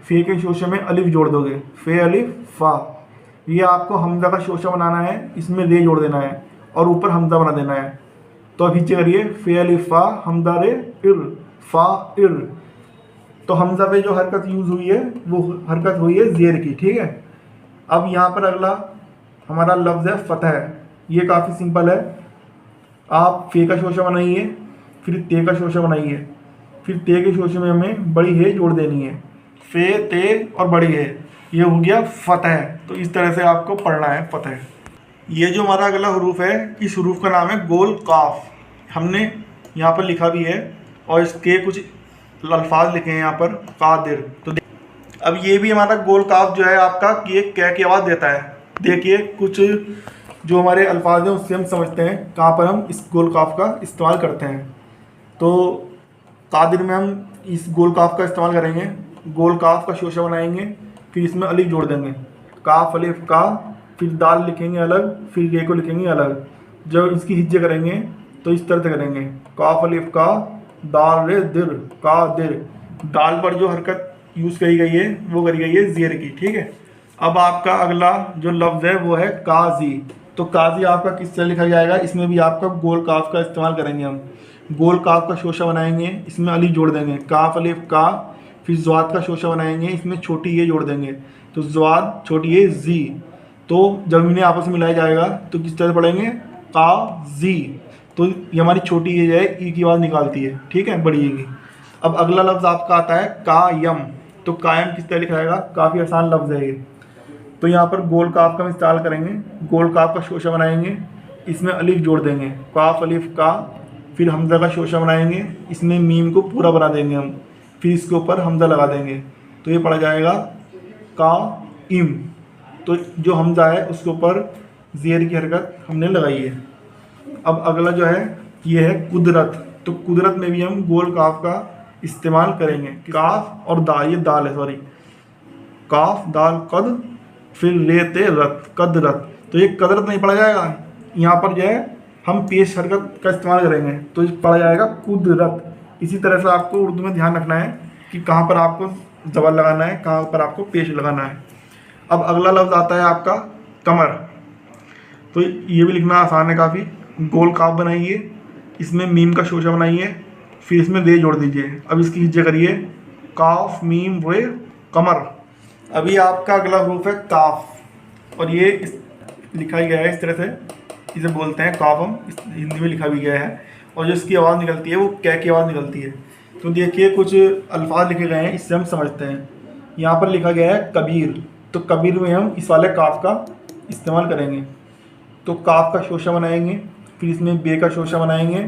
फ़े के शोशे में अलिफ जोड़ दोगे, फ़े अलिफ फ़ा। ये आपको हमज़ा का शोशा बनाना है, इसमें रे जोड़ देना है और ऊपर हमज़ा बना देना है। तो अब नीचे करिए, फ़े अलिफ फ़ा, हमज़ा रे इर, फ़ा इर। तो हमज़ा पे जो हरकत यूज़ हुई है वो हरकत हुई है ज़ेर की, ठीक है। अब यहाँ पर अगला हमारा लफ्ज़ है फ़तह। ये काफ़ी सिंपल है, आप फ़े का शोशा बनाइए, फिर ते का शोशा बनाइए, फिर ते के शोशे में हमें बड़ी है जोड़ देनी है, फ़े ते और बड़ी है, ये हो गया फ़तह। तो इस तरह से आपको पढ़ना है फ़तह। ये जो हमारा अगला हरूफ है, इस हरूफ का नाम है गोल काफ। हमने यहाँ पर लिखा भी है और इसके कुछ अल्फाज लिखे हैं यहाँ पर, कादिर। तो अब ये भी हमारा गोल काफ जो है आपका, ये कै की आवाज़ देता है। देखिए कुछ जो हमारे अल्फाज हैं उससे हम समझते हैं कहाँ पर हम इस गोल काफ का इस्तेमाल करते हैं। तो कादिर में हम इस गोल काफ का इस्तेमाल करेंगे, गोल काफ का शोशा बनाएंगे, फिर इसमें अलिफ जोड़ देंगे, काफ अलिफ का, फिर दाल लिखेंगे अलग, फिर रे को लिखेंगे अलग। जब इसकी हिज्जे करेंगे तो इस तरह से करेंगे, काफ अलिफ का, दाल रे दिर, का दिर। दाल पर जो हरकत यूज़ करी गई है वो करी गई है ज़ेर की, ठीक है। अब आपका अगला जो लफ्ज़ है वो है काजी। तो काजी आपका किस तरह लिखा जाएगा, इसमें भी आपका गोल काफ का इस्तेमाल करेंगे हम। गोल काफ का शोशा बनाएंगे, इसमें अलिफ जोड़ देंगे, काफ अलिफ का, फिर ज़्वाद का शोशा बनाएंगे, इसमें छोटी ये जोड़ देंगे, तो ज़्वाद छोटी ये जी, तो जब इन्हें आपस में मिलाया जाएगा तो किस तरह से पढ़ेंगे, काजी। तो ये हमारी छोटी ये जो है ई की आवाज़ निकालती है, ठीक है, बड़ी ई की। अब अगला लफ्ज़ आपका आता है कायम। तो कायम किस तरह लिखा जाएगा, काफ़ी आसान लफ्ज़ है ये। तो यहाँ पर गोल काफ का हम इस्तेमाल करेंगे, गोल काफ का शोशा बनाएंगे, इसमें अलिफ जोड़ देंगे, काफ अलिफ का, फिर हमज़ा का शोशा बनाएंगे, इसमें मीम को पूरा बना देंगे हम, फिर इसके ऊपर हमज़ा लगा देंगे, तो ये पढ़ा जाएगा का इम। तो जो हमज़ा है उसके ऊपर ज़ेर की हरकत हमने लगाई है। अब अगला जो है ये है कुदरत। तो कुदरत में भी हम गोल काफ का इस्तेमाल करेंगे, काफ और दाल, ये दाल है सॉरी, काफ दाल कद, फिर रेते रत, कदरत। तो ये कदरत नहीं पढ़ा जाएगा, यहाँ पर जो है हम पेश हरकत का इस्तेमाल करेंगे, तो ये पढ़ा जाएगा कुदरत। इसी तरह से आपको उर्दू में ध्यान रखना है कि कहाँ पर आपको ज़बर लगाना है, कहाँ पर आपको पेश लगाना है। अब अगला लफ्ज़ आता है आपका कमर। तो ये भी लिखना आसान है काफ़ी, गोल काफ बनाइए, इसमें मीम का शोशा बनाइए, फिर इसमें रे जोड़ दीजिए। अब इसकी हिज्जे करिए, काफ मीम रे कमर। अभी आपका अगला हरूफ है काफ, और ये लिखा ही गया है इस तरह से, इसे बोलते हैं काफ, हम हिंदी में लिखा भी गया है, और जो इसकी आवाज़ निकलती है वो कै की आवाज़ निकलती है। तो देखिए कुछ अल्फाज लिखे गए हैं, इससे हम समझते हैं। यहाँ पर लिखा गया है कबीर, तो कबीर में हम इस वाले काफ का इस्तेमाल करेंगे। तो काफ का शोशा बनाएंगे, फिर इसमें बे का शोशा बनाएंगे,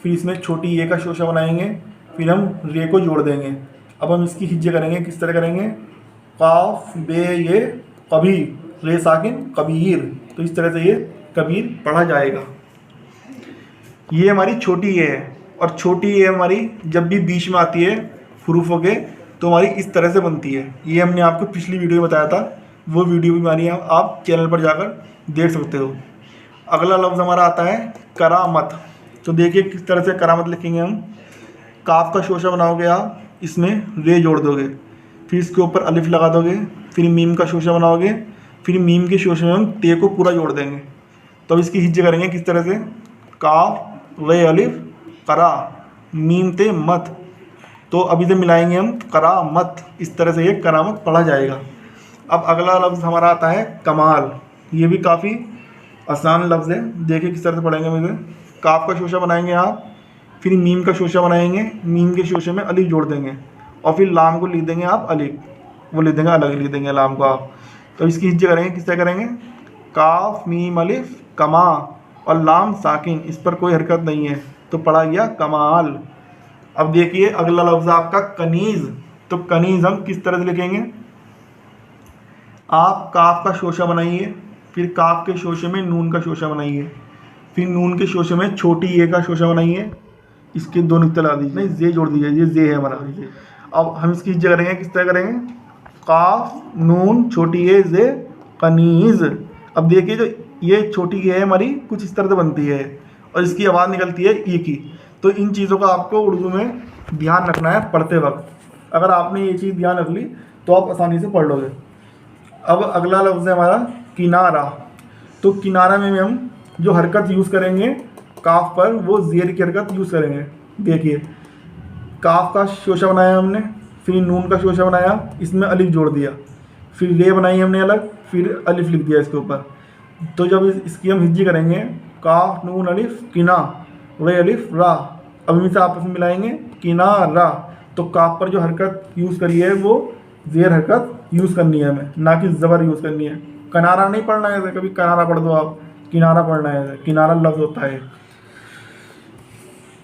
फिर इसमें छोटी ए का शोशा बनाएंगे, फिर हम रे को जोड़ देंगे। अब हम इसकी हिज्जे करेंगे, किस तरह करेंगे, काफ बे ये कबीर, रे साकिन कबीर। तो इस तरह से ये कबीर पढ़ा जाएगा। ये हमारी छोटी ए है, और छोटी ए हमारी जब भी बीच में आती है हरूफों के तो हमारी इस तरह से बनती है। ये हमने आपको पिछली वीडियो में बताया था, वो वीडियो भी हमारी आप चैनल पर जाकर देख सकते हो। अगला लफ्ज़ हमारा आता है करामत। तो देखिए किस तरह से करामत लिखेंगे हम, काफ का शोशा बनाओगे आप, इसमें रे जोड़ दोगे, फिर इसके ऊपर अलिफ लगा दोगे, फिर मीम का शोशा बनाओगे, फिर मीम के शोशे में हम ते को पूरा जोड़ देंगे। तो अब इसकी हिज्जे करेंगे किस तरह से, काफ रे अलिफ करा मीम ते मत। तो अभी से मिलाएंगे हम करामत, इस तरह से ये करामत पढ़ा जाएगा। अब अगला लफ्ज़ हमारा आता है कमाल। ये भी काफ़ी आसान लफ्ज़ है, देखिए किस तरह से पढ़ेंगे हम इसे। काफ का शोशा बनाएंगे आप, फिर मीम का शोशा बनाएंगे, मीम के शोशे में अलिफ जोड़ देंगे, और फिर लाम को लिख देंगे आप अलिफ, वो लिख देंगे अलग लिख देंगे लाम को आप। तो इसकी हिज्जे करेंगे, किस तरह करेंगे, काफ मीम अलिफ कमा, और लाम साकिन, इस पर कोई हरकत नहीं है, तो पढ़ा गया कमाल। अब देखिए अगला लफ्ज़ आपका कनीज़। तो कनीज़ हम किस तरह से लिखेंगे, आप काफ का शोशा बनाइए, फिर काफ के शोशे में नून का शोशा बनाइए, फिर नून के शोशे में छोटी ए का शोशा बनाइए, इसके दो नुक्ते लगा दीजिए, नहीं जे जोड़ दीजिए, ये जे है हमारा। अब हम इसकी हिज्जे करेंगे, किस तरह करेंगे, काफ नून छोटी ए जे कनीज़। अब देखिए जो ये छोटी ए है हमारी कुछ इस तरह से बनती है, और इसकी आवाज़ निकलती है ई की। तो इन चीज़ों का आपको उर्दू में ध्यान रखना है पढ़ते वक्त। अगर आपने ये चीज़ ध्यान रख ली तो आप आसानी से पढ़ लोगे। अब अगला लफ्ज़ है हमारा किनारा। तो किनारा में हम जो हरकत यूज़ करेंगे काफ पर, वो ज़ेर की हरकत यूज़ करेंगे। देखिए काफ का शोशा बनाया हमने, फिर नून का शोशा बनाया, इसमें अलिफ जोड़ दिया, फिर रे बनाई हमने अलग, फिर अलिफ लिख दिया इसके ऊपर। तो जब इसकी हम हिज्जी करेंगे, काफ नून अलिफ किना रे अलिफ रा, अब इनसे आपस में मिलाएंगे किनारा। तो काफ पर जो हरकत यूज़ करी है वो ज़ेर हरकत यूज़ करनी है हमें, ना कि ज़बर यूज़ करनी है। किनारा नहीं पढ़ना है, कभी किनारा पढ़ दो आप, किनारा पढ़ना है, किनारा लफ्ज़ होता है।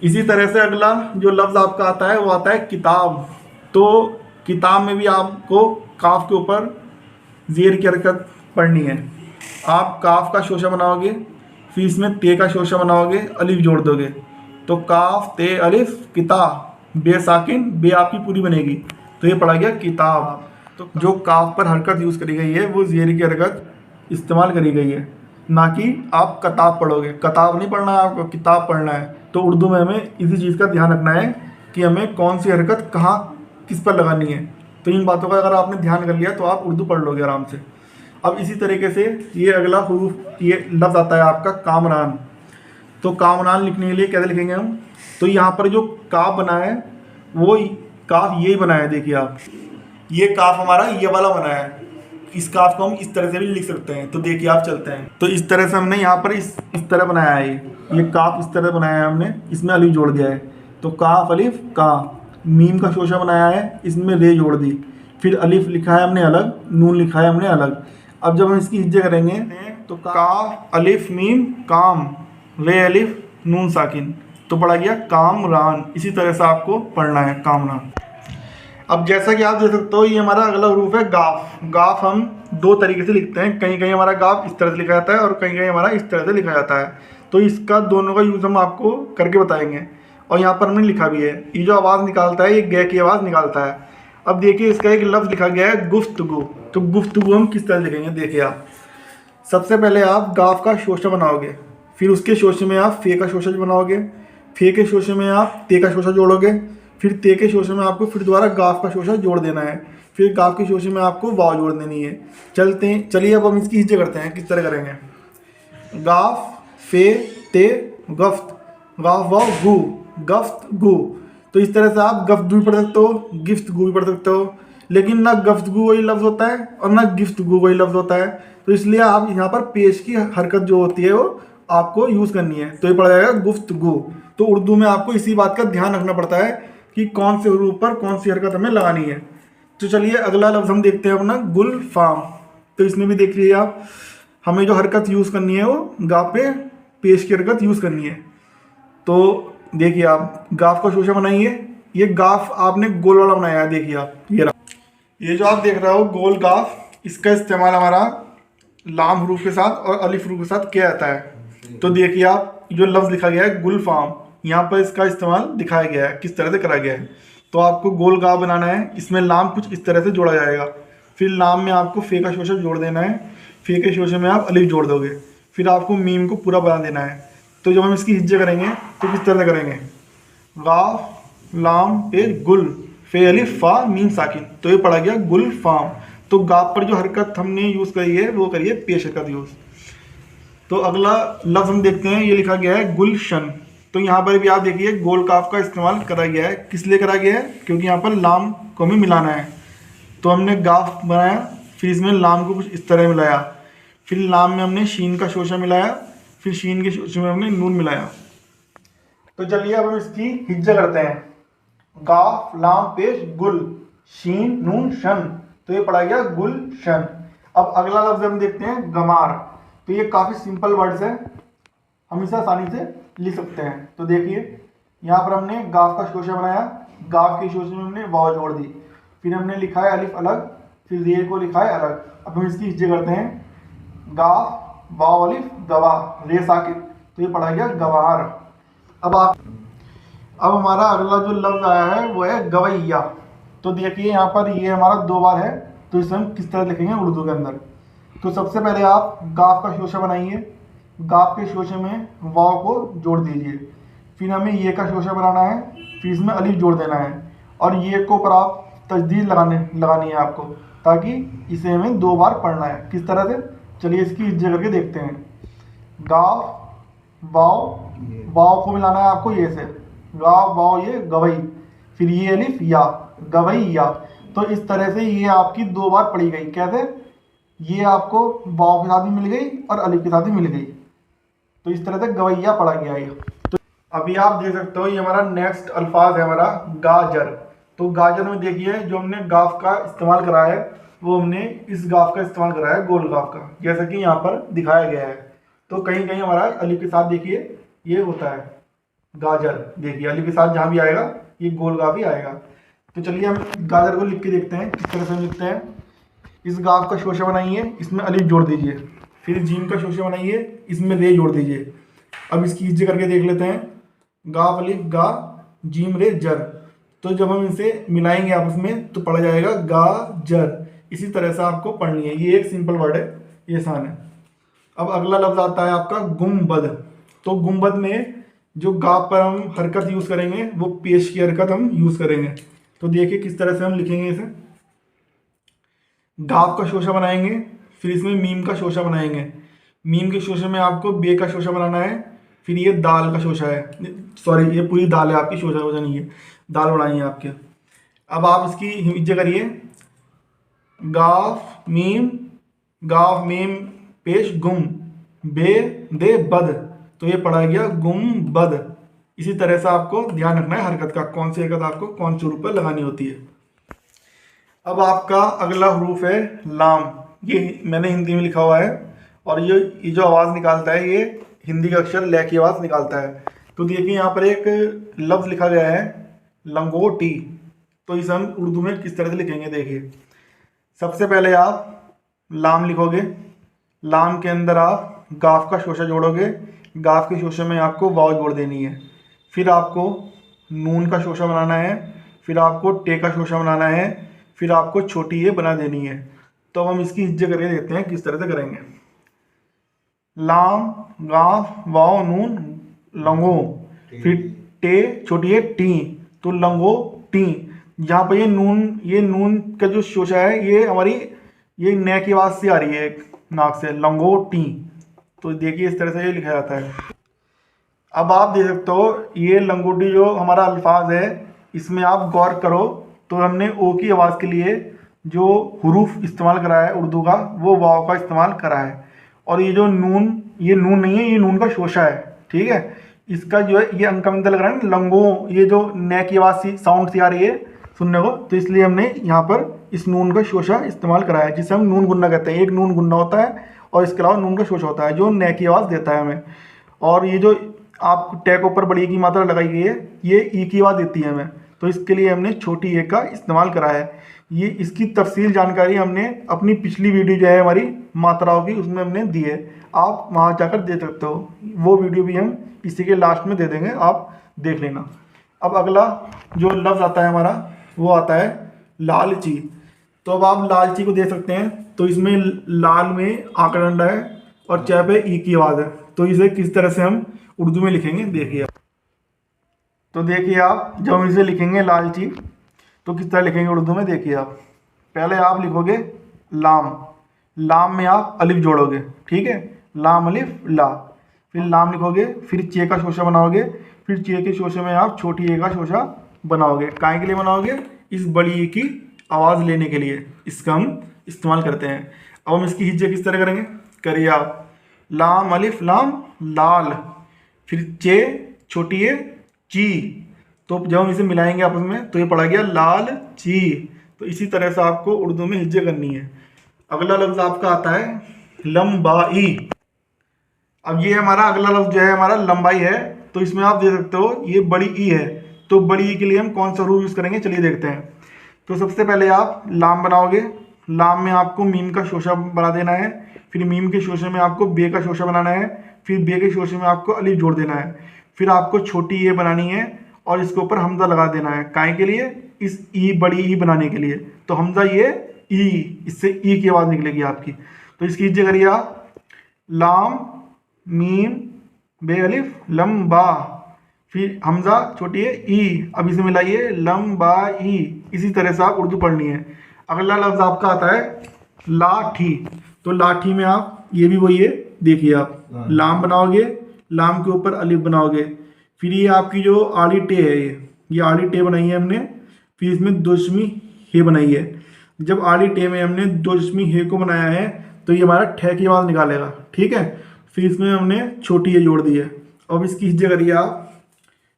इसी तरह से अगला जो लफ्ज़ आपका आता है वो आता है किताब। तो किताब में भी आपको काफ के ऊपर ज़ेर की हरकत पढ़नी है। आप काफ का शोशा बनाओगे, फिर इसमें ते का शोशा बनाओगे, अलिफ जोड़ दोगे, तो काफ ते अलिफ किता, बे साकिन, बे आपकी पूरी बनेगी, तो ये पढ़ा गया किताब। तो जो काफ पर हरकत यूज़ करी गई है वो ज़ेर की हरकत इस्तेमाल करी गई है, ना कि आप कताब पढ़ोगे। कताब नहीं पढ़ना है आपको, किताब पढ़ना है। तो उर्दू में हमें इसी चीज़ का ध्यान रखना है कि हमें कौन सी हरकत कहाँ किस पर लगानी है। तो इन बातों का अगर आपने ध्यान कर लिया तो आप उर्दू पढ़ लोगे आराम से। अब इसी तरीके से ये अगला हुरूफ, ये लफ्ज़ आता है आपका कामरान। तो कामरान लिखने के लिए कैसे लिखेंगे हम, तो यहाँ पर जो काफ बना है वो काफ ये बना है, देखिए आप, ये काफ हमारा ये वाला बना है, इस काफ को हम इस तरह से भी लिख सकते हैं। तो देखिए आप चलते हैं, तो इस तरह से हमने यहाँ पर इस तरह बनाया है, ये काफ इस तरह बनाया है हमने, इसमें अलिफ जोड़ दिया है। तो काफ अलिफ का, मीम का शोशा बनाया है, इसमें रे जोड़ दी, फिर अलिफ लिखा है हमने अलग, नून लिखा है हमने अलग। अब जब हम इसकी हिज्जे करेंगे तो काफ अलिफ मीम काम, रे अलिफ नून साकिन, तो पढ़ा गया कामरान। इसी तरह से आपको पढ़ना है कामरान। अब जैसा कि आप देख सकते हो, ये हमारा अगला हरूफ है गाफ। गाफ हम दो तरीके से लिखते हैं, कहीं कहीं हमारा गाफ इस तरह से लिखा जाता है और कहीं कहीं हमारा इस तरह से लिखा जाता है। तो इसका दोनों का यूज़ हम आपको करके बताएंगे, और यहाँ पर हमने लिखा भी है। ये जो आवाज़ निकालता है, ये गे की आवाज़ निकालता है। अब देखिए इसका एक लफ्ज़ लिखा गया है गुफ्तगू। तो गुफ्तगू हम किस तरह लिखेंगे, देखिए आप। सबसे पहले आप गाफ का शोशा बनाओगे, फिर उसके शोशे में आप फे का शोशा बनाओगे, फे के शोशे में आप ते का शोशा जोड़ोगे, फिर ते के शोशे में आपको फिर दोबारा गाफ का शोशा जोड़ देना है, फिर गाफ के शोशे में आपको वाव जोड़ देनी है। चलिए अब हम इसकी हिज्जे करते हैं, किस तरह करेंगे। गाफ फे ते गफ्त, गाफ वाव गू, गफ्त गू। तो इस तरह से आप गफ्त गू भी पढ़ सकते हो, गिफ्त गू भी पढ़ सकते हो, लेकिन ना गफ्त गू वही लफ्ज़ होता है और ना गिफ्त गू वही लफ्ज़ होता है। तो इसलिए आप यहाँ पर पेश की हरकत जो होती है वो आपको यूज़ करनी है। तो ये पढ़ा जाएगा गुफ्तगू। तो उर्दू में आपको इसी बात का ध्यान रखना पड़ता है कि कौन से हरूफ पर कौन सी हरकत हमें लगानी है। तो चलिए अगला लफ्ज़ हम देखते हैं अपना गुलफाम। तो इसमें भी देख लीजिए आप, हमें जो हरकत यूज़ करनी है वो गाफ पे पेश की हरकत यूज़ करनी है। तो देखिए आप गाफ का शोशा बनाइए, ये गाफ आपने गोल वाला बनाया है, देखिए आप ये जो आप देख रहे हो गोल गाफ, इसका इस्तेमाल हमारा लाम हरूफ के साथ और अलिफ हरूफ के साथ किया जाता है। तो देखिए आप जो लफ्ज़ लिखा गया है गुलफाम, यहाँ पर इसका इस्तेमाल दिखाया गया है, किस तरह से करा गया है। तो आपको गोल गाफ बनाना है, इसमें लाम कुछ इस तरह से जोड़ा जाएगा, फिर लाम में आपको फे का शोशा जोड़ देना है, फे के शोशे में आप अलिफ जोड़ दोगे, फिर आपको मीम को पूरा बना देना है। तो जब हम इसकी हिज्जे करेंगे तो किस तरह से करेंगे, गाफ लाम पे गुल, फे अलिफ फा मीम साकिन। तो ये पढ़ा गया गुलफाम। तो गाफ पर जो हरकत हमने यूज़ करी है वो करिए पेश हरकत यूज़। तो अगला लफ्ज़ हम देखते हैं, ये लिखा गया है गुलशन। तो यहाँ पर भी आप देखिए गोल काफ का इस्तेमाल करा गया है, किस लिए करा गया है, क्योंकि यहाँ पर लाम को हमें मिलाना है। तो हमने गाफ बनाया, फिर इसमें लाम को कुछ इस तरह मिलाया, फिर लाम में हमने शीन का शोशा मिलाया, फिर शीन के शोशे में हमने नून मिलाया। तो चलिए अब हम इसकी हिज्जा करते हैं। गाफ लाम पेश गुल, शीन नून शन। तो ये पढ़ा गया गुलशन। अब अगला लफ्ज़ हम देखते हैं गमार। तो ये काफ़ी सिंपल वर्ड्स है, हम इसे आसानी से लिख सकते हैं। तो देखिए यहाँ पर हमने गाफ का शोशा बनाया, गाफ के शोशे में हमने वाव जोड़ दी, फिर हमने लिखा है अलिफ अलग, फिर रे को लिखा है अलग। अब हम इसकी हिज्जे करते हैं, गाफ वाव अलिफ गवा, रे साकिन। तो ये पढ़ा गया गवार। अब हमारा अगला जो लफ्ज़ आया है वो है गवैया। तो देखिए यहाँ पर ये हमारा दो बार है, तो इसे हम किस तरह लिखेंगे उर्दू के अंदर। तो सबसे पहले आप गाफ का शोशा बनाइए, गाफ के शोशे में वाव को जोड़ दीजिए, फिर हमें ये का शोशा बनाना है, फिर इसमें अलिफ जोड़ देना है, और ये को पर आप तजदीद लगानी है आपको, ताकि इसे हमें दो बार पढ़ना है। किस तरह से, चलिए इसकी हिज्जे करके देखते हैं। गाफ वाव, वाव को मिलाना है आपको ये से, गाफ वाव ये गवई, फिर ये अलिफ या, गवैया। तो इस तरह से ये आपकी दो बार पढ़ी गई। कैसे, ये आपको वाव के साथ भी मिल गई और अलिफ के साथ भी मिल गई। तो इस तरह से गवैया पढ़ा गया ये। तो अभी आप देख सकते हो ये हमारा नेक्स्ट अल्फाज है हमारा गाजर। तो गाजर में देखिए जो हमने गाफ का इस्तेमाल करा है वो हमने इस गाफ का इस्तेमाल करा है, गोल गाफ का, जैसा कि यहाँ पर दिखाया गया है। तो कहीं कहीं हमारा अलिफ के साथ देखिए ये होता है गाजर, देखिए अलिफ के साथ जहाँ भी आएगा ये गोल गाफ ही आएगा। तो चलिए हम गाजर को लिख के देखते हैं किस तरह से हम लिखते हैं। इस गाफ का शोशा बनाइए, इसमें अलिफ जोड़ दीजिए, फिर जीम का शोशा बनाइए, इसमें रे जोड़ दीजिए। अब इसकी हिज्जे करके देख लेते हैं, गाफ अलिफ गा जीम रे जर। तो जब हम इसे मिलाएंगे आपस में तो पढ़ा जाएगा गा जर। इसी तरह से आपको पढ़नी है, ये एक सिंपल वर्ड है, ये आसान है। अब अगला लफ्ज़ आता है आपका गुम्बद। तो गुम्बद में जो गाफ पर हम हरकत यूज़ करेंगे वो पेश की हरकत हम यूज़ करेंगे। तो देखिए किस तरह से हम लिखेंगे इसे। गाफ का शोशा बनाएंगे, फिर इसमें मीम का शोशा बनाएंगे, मीम के शोशे में आपको बे का शोशा बनाना है, फिर ये दाल का शोशा है, सॉरी ये पूरी दाल है आपकी, शोशा नहीं है, दाल बनानी है आपके। अब आप इसकी हिज्जे करिए, गाफ मीम गाफ मीम पेश गुम, बे दे बद, तो ये पढ़ा गया गुम बद। इसी तरह से आपको ध्यान रखना है हरकत का, कौन सी हरकत आपको कौन से रूप पर लगानी होती है। अब आपका अगला हरूफ है लाम। ये मैंने हिंदी में लिखा हुआ है और ये जो आवाज़ निकालता है ये हिंदी का अक्षर ल की आवाज़ निकालता है। तो देखिए यहाँ पर एक लफ्ज़ लिखा गया है लंगोटी। तो इसे हम उर्दू में किस तरह से लिखेंगे देखिए। सबसे पहले आप लाम लिखोगे, लाम के अंदर आप गाफ का शोशा जोड़ोगे, गाफ के शोशे में आपको वाव जोड़ देनी है। फिर आपको नून का शोशा बनाना है, फिर आपको टे का शोशा बनाना है, फिर आपको छोटी ये बना देनी है। तो हम इसकी हिज्जे करके देखते हैं किस तरह से करेंगे। लाम गाफ वाव नून लंगो, फिर टे छोटी है टी, तो लंगो टी। यहाँ पर ये नून का जो शोशा है ये हमारी ये न की आवाज़ से आ रही है नाक से, लंगो टी। तो देखिए इस तरह से ये लिखा जाता है। अब आप देख सकते हो ये लंगोटी जो हमारा अल्फाज है इसमें आप गौर करो तो हमने ओ की आवाज़ के लिए जो हुरूफ इस्तेमाल करा है उर्दू का वो वाव का इस्तेमाल करा है। और ये जो नून, ये नून नहीं है, ये नून का शोशा है, ठीक है। इसका जो है ये अंकमिंदा लग रहा है ना लंगो, ये जो न की आवाज़ सी साउंड सी आ रही है सुनने को, तो इसलिए हमने यहाँ पर इस नून का शोशा इस्तेमाल करा है जिसे हम नून गुन्ना कहते हैं। एक नून गुन्ना होता है और इसके अलावा नून का शोशा होता है जो न की आवाज़ देता है हमें। और ये जो आप टैग ऊपर बड़ी की मात्रा लगाई गई है ये ई की आवाज़ देती है हमें, तो इसके लिए हमने छोटी ए का इस्तेमाल करा है। ये इसकी तफसील जानकारी हमने अपनी पिछली वीडियो जो है हमारी मात्राओं की उसमें हमने दी है, आप वहाँ जाकर देख सकते हो। वो वीडियो भी हम इसी के लास्ट में दे देंगे, आप देख लेना। अब अगला जो लफ्ज़ आता है हमारा वो आता है लालची। तो अब आप लालची को देख सकते हैं, तो इसमें लाल में आकर डंडा है और च पे ई की आवाज़ है। तो इसे किस तरह से हम उर्दू में लिखेंगे देखिए। तो देखिए आप जब हम इसे लिखेंगे लालची तो किस तरह लिखेंगे उर्दू में देखिए आप। पहले आप लिखोगे लाम, लाम में आप अलिफ जोड़ोगे, ठीक है, लाम अलिफ ला। फिर लाम लिखोगे, फिर चे का शोशा बनाओगे, फिर चे के शोशे में आप छोटी ए का शोशा बनाओगे। काय के लिए बनाओगे? इस बड़ी ए की आवाज़ लेने के लिए इसका हम इस्तेमाल करते हैं। अब हम इसकी हिज्जे किस तरह करेंगे, करिए आप। लाम अलिफ लाम लाल, फिर चे छोटी ए ची, तो जब हम इसे मिलाएंगे आपस में तो ये पड़ा गया लाल ची। तो इसी तरह से आपको उर्दू में हिज्जे करनी है। अगला लफ्ज़ आपका आता है लंबाई। अब ये हमारा अगला लफ्ज़ जो है हमारा लंबाई है, तो इसमें आप देख सकते हो ये बड़ी ई है, तो बड़ी ई के लिए हम कौन सा रूप यूज़ करेंगे चलिए देखते हैं। तो सबसे पहले आप लाम बनाओगे, लाम में आपको मीम का शोशा बना देना है, फिर मीम के शोशे में आपको बे का शोशा बनाना है, फिर बे के शोशे में आपको अलिफ जोड़ देना है, फिर आपको छोटी ए बनानी है और इसके ऊपर हमजा लगा देना है। काय के लिए? इस ई बड़ी ई बनाने के लिए। तो हमजा ये ई, इससे ई की आवाज़ निकलेगी आपकी। तो इसकी हिज्जे करिए आप, लाम मीम बे अलिफ लम्बा, फिर हमजा छोटी है ई, अब इसे मिलाइए लंबाई। इसी तरह से आप उर्दू पढ़नी है। अगला लफ्ज़ आपका आता है लाठी। तो लाठी में आप ये भी वही है, देखिए आप लाम बनाओगे, लाम के ऊपर अलिफ बनाओगे, फिर ये आपकी जो आड़ी टे है ये आड़ी टे बनाई है हमने, फिर इसमें दोशमी हे बनाई है। जब आड़ी टे में हमने दोशमी हे को बनाया है तो ये हमारा ठे की आवाज़ निकालेगा, ठीक है। फिर इसमें हमने छोटी ए जोड़ दी है। अब इसकी हिज्जे करिए आप,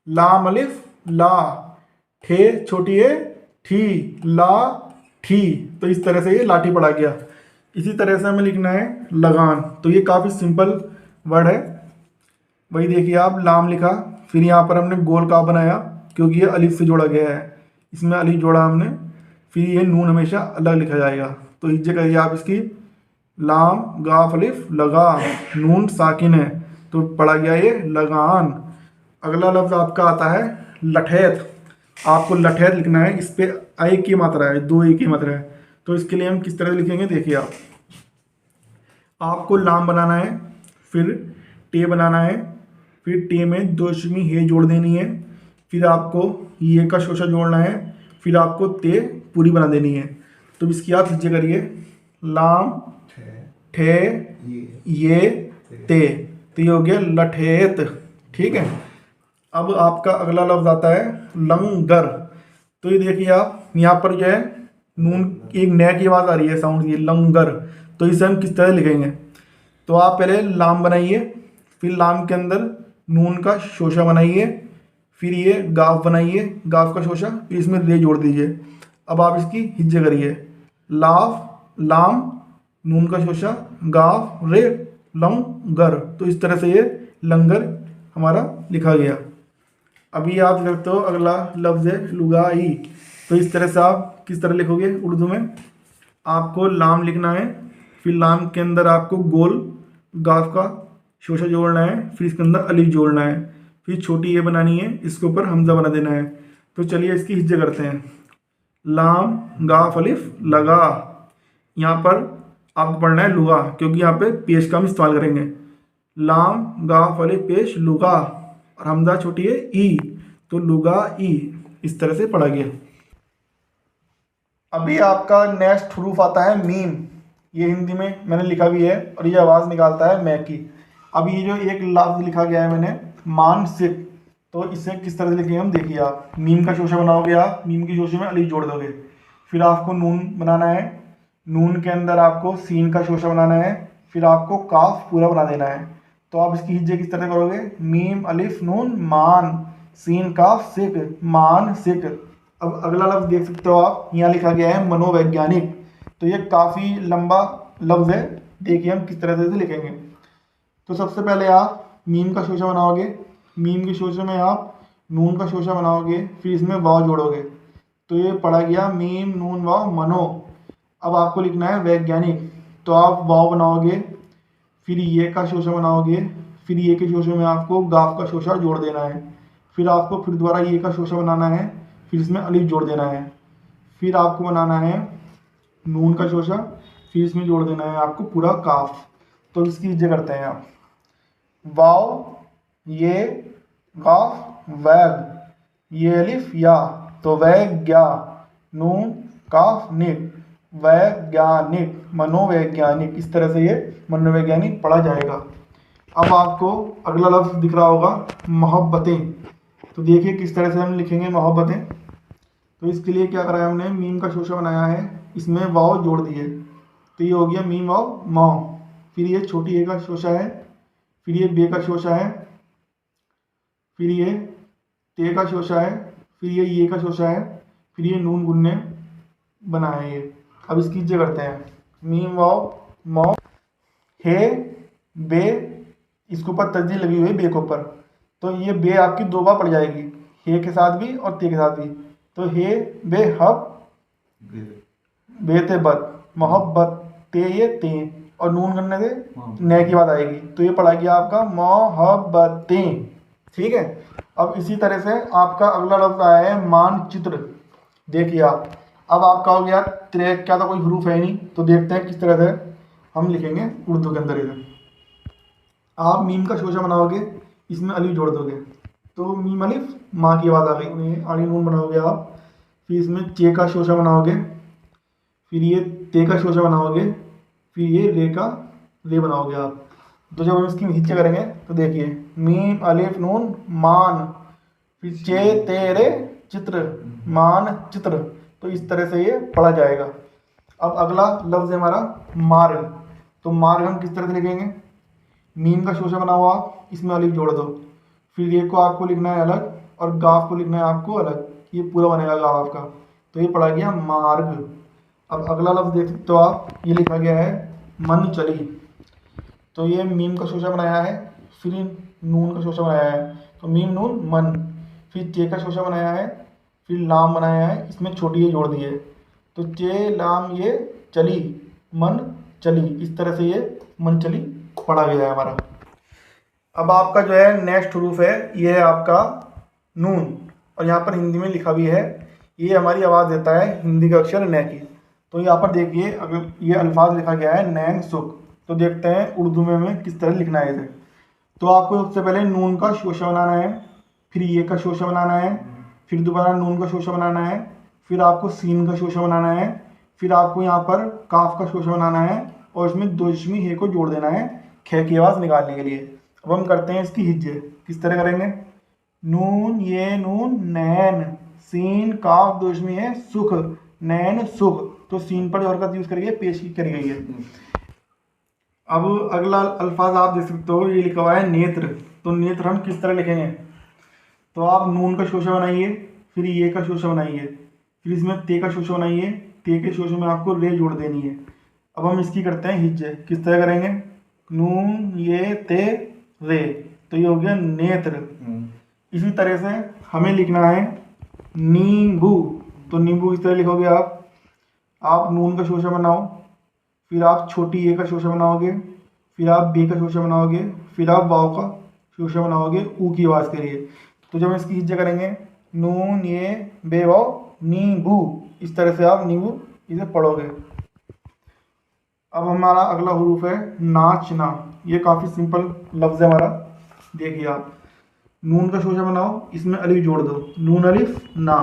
लाम अलिफ ला, ठे छोटी ए ठी, ला ठी। तो इस तरह से ये लाठी पड़ा गया। इसी तरह से हमें लिखना है लगान। तो ये काफ़ी सिंपल वर्ड है। वही देखिए आप, लाम लिखा, फिर यहाँ पर हमने गोल काफ बनाया क्योंकि ये अलिफ से जोड़ा गया है, इसमें अलिफ जोड़ा हमने, फिर ये नून हमेशा अलग लिखा जाएगा। तो हिज्जे करिए आप इसकी, लाम गाफ अलिफ लगा, नून साकिन है तो पड़ा गया ये लगान। अगला लफ्ज़ आपका आता है लठैत। आपको लठैत लिखना है, इस पर आई की मात्रा है, दो ई की मात्रा है। तो इसके लिए हम किस तरह लिखेंगे देखिए आप। आपको लाम बनाना है, फिर टे बनाना है, फिर टे में दोशमी हे जोड़ देनी है, फिर आपको ये का शोशा जोड़ना है, फिर आपको ते पूरी बना देनी है। तो इसकी आप हिज्जे करिए, लाम ठे ये ते, तो ये हो गया लठेत, ठीक है। अब आपका अगला लफ्ज़ आता है लंगर। तो ये देखिए आप, यहाँ पर जो है नून एक न की आवाज़ आ रही है साउंड की, लंगर। तो इसे हम किस तरह लिखेंगे। तो आप पहले लाम बनाइए, फिर लाम के अंदर नून का शोशा बनाइए, फिर ये गाफ बनाइए, गाफ का शोशा, फिर इसमें रे जोड़ दीजिए। अब आप इसकी हिज्जे करिए, लाफ लाम नून का शोशा गाफ रे लंगर। तो इस तरह से ये लंगर हमारा लिखा गया। अभी आप देख सकते हो अगला लफ्ज़ है लुगाई। तो इस तरह से आप किस तरह लिखोगे उर्दू में, आपको लाम लिखना है, फिर लाम के अंदर आपको गोल गाफ का शोशा जोड़ना है, फिर इसके अंदर अलिफ जोड़ना है, फिर छोटी ए बनानी है, इसके ऊपर हमजा बना देना है। तो चलिए इसकी हिज्जे करते हैं। लाम गाफ अलिफ लगा, यहाँ पर आपको पढ़ना है लुगा, क्योंकि यहाँ पे पेश का हम इस्तेमाल करेंगे। लाम गाफ अलिफ पेश लुगा, और हमजा छोटी है ई, तो लुगा ई। इस तरह से पढ़ा गया। अभी आपका नेक्स्ट हरूफ आता है मीम। ये हिंदी में मैंने लिखा भी है और ये आवाज़ निकालता है मै की। अब ये जो एक लफ्ज़ लिखा गया है मैंने मानसिक, तो इसे किस तरह से लिखेंगे हम देखिए। आप मीम का शोशा बनाओगे, आप मीम की शोशे में अली जोड़ दोगे, फिर आपको नून बनाना है, नून के अंदर आपको सीन का शोशा बनाना है, फिर आपको काफ पूरा बना देना है। तो आप इसकी हिज्जे किस तरह करोगे, मीम अलिफ नून मान सीन काफ सिक मान सिक। अब अगला लफ्ज़ देख सकते हो आप, यहाँ लिखा गया है मनोवैज्ञानिक। तो ये काफ़ी लंबा लफ्ज़ है, देखिए हम किस तरह से लिखेंगे। तो सबसे पहले आप मीम का शोशा बनाओगे, मीम के शोशे में आप नून का शोशा बनाओगे, फिर इसमें वाव जोड़ोगे। तो ये पढ़ा गया मीम नून वाव मनो। अब आपको लिखना है वैज्ञानिक, तो आप वाव बनाओगे, फिर ये का शोशा बनाओगे, फिर ये के शोशे में आपको गाफ का शोशा जोड़ देना है, फिर आपको फिर दोबारा ये का शोशा बनाना है, फिर इसमें अलिफ जोड़ देना है, फिर आपको बनाना है नून का शोशा, फिर इसमें जोड़ देना है आपको पूरा काफ। तो इसकी हिज्जे करते हैं आप, वाव ये गाफ वैग ये अलिफ या, तो वैज्ञा नून काफ निक वैज्ञानिक मनोवैज्ञानिक। इस तरह से ये मनोवैज्ञानिक पढ़ा जाएगा। अब आपको अगला लफ्ज़ दिख रहा होगा मोहब्बतें। तो देखिए किस तरह से हम लिखेंगे मोहब्बतें। तो इसके लिए क्या करा है हमने, मीम का शोशा बनाया है, इसमें वाव जोड़ दिए, तो ये हो गया मीम वाव मौ। फिर ये छोटी ए का शोशा है, फिर ये बे का शोशा है, फिर ये ते का शोशा है, फिर ये का शोशा है, फिर ये नून गुन्ने बना है ये। अब इसकी हिज्जे करते हैं, मीम वाव मौ हे बे, इसके ऊपर तस्दीर लगी हुई है बे के ऊपर, तो ये बे आपकी दो बार पड़ जाएगी, हे के साथ भी और ते के साथ भी। तो हे बे हब बे ते बत मोहब्बत ते ये ते, और नून करने से नए की बात आएगी, तो ये पढ़ा गया आपका मोहब्बतें। ठीक है। अब इसी तरह से आपका अगला लफ्ज़ आया है मानचित्र। देखिए आप, अब आपका हो गया क्या था, कोई हरूफ है नहीं, तो देखते हैं किस तरह से हम लिखेंगे उर्दू के अंदर इधर। आप मीम का शोशा बनाओगे, इसमें अलिफ जोड़ दोगे, तो मीम अलिफ माँ की आवाज़ आ गई, आड़ी नून बनाओगे आप, फिर इसमें चे का शोशा बनाओगे, फिर ये ते का शोशा बनाओगे, फिर ये रे का रे बनाओगे आप। तो जब हम इसकी हिज्जे करेंगे तो देखिए मीम अलिफ नून मान, फिर चे ते रे चित्र मान चित्र। तो इस तरह से ये पढ़ा जाएगा। अब अगला लफ्ज़ है हमारा मार्ग। तो मार्ग हम किस तरह से लिखेंगे, मीम का शोशा बना हुआ आप, इसमें अलिफ जोड़ दो, फिर ये को आपको लिखना है अलग और गाफ को लिखना है आपको अलग, ये पूरा बनेगा गाफ का। तो ये पढ़ा गया मार्ग। अब अगला लफ्ज़ देख सकते हो आप, ये लिखा गया है मन चली। तो ये मीम का शोशा बनाया है, फिर नून का शोशा बनाया है, तो मीम नून मन, फिर चे का शोशा बनाया है, फिर लाम बनाया है, इसमें छोटी ये जोड़ दी है, तो चे लाम ये चली मन चली। इस तरह से ये मन चली पढ़ा गया है हमारा। अब आपका जो है नेक्स्ट हरूफ है, ये है आपका नून, और यहाँ पर हिंदी में लिखा भी है, ये हमारी आवाज़ देता है हिंदी का अक्षर न की। तो यहाँ पर देखिए अगर ये अल्फाज लिखा गया है नैन सुख, तो देखते हैं उर्दू में हमें किस तरह लिखना है इसे। तो आपको सबसे पहले नून का शोशा बनाना है, फिर ये का शोशा बनाना है, फिर दोबारा नून का शोशा बनाना है, फिर आपको सीन का शोशा बनाना है, फिर आपको यहाँ पर काफ का शोशा बनाना है, और इसमें दोशमी हे को जोड़ देना है खे की आवाज़ निकालने के लिए। अब हम करते हैं इसकी हिज्जे, किस तरह करेंगे, नून ये नून नैन सीन काफ दोशमी है सुख नैन सुख। तो सीन पर जो हरकत यूज़ करी है पेश की करी गई है। अब अगला अल्फाज आप देख सकते हो, ये लिखा हुआ है नेत्र। तो नेत्र हम किस तरह लिखेंगे? तो आप नून का शोशा बनाइए, फिर ये का शोशा बनाइए, फिर इसमें ते का शोशा बनाइए, ते के शोशे में आपको रे जोड़ देनी है। अब हम इसकी करते हैं हिज्जे। किस तरह करेंगे? नून ये ते रे, तो ये हो गया नेत्र। इसी तरह से हमें लिखना है नींबू। तो नींबू किस तरह लिखोगे आप नून का शोशा बनाओ, फिर आप छोटी ए का शोशा बनाओगे, फिर आप बे का शोशा बनाओगे, फिर आप वाव का शोशा बनाओगे ऊ की आवाज़ के लिए। तो जब हम इसकी हिज्जे करेंगे नून ये बे वाव नींबू, इस तरह से आप नींबू इसे पढ़ोगे। अब हमारा अगला हरूफ है नाचना। ये काफ़ी सिंपल लफ्ज़ है हमारा। देखिए आप नून का शोशा बनाओ, इसमें अलिफ जोड़ दो, नून अलिफ ना।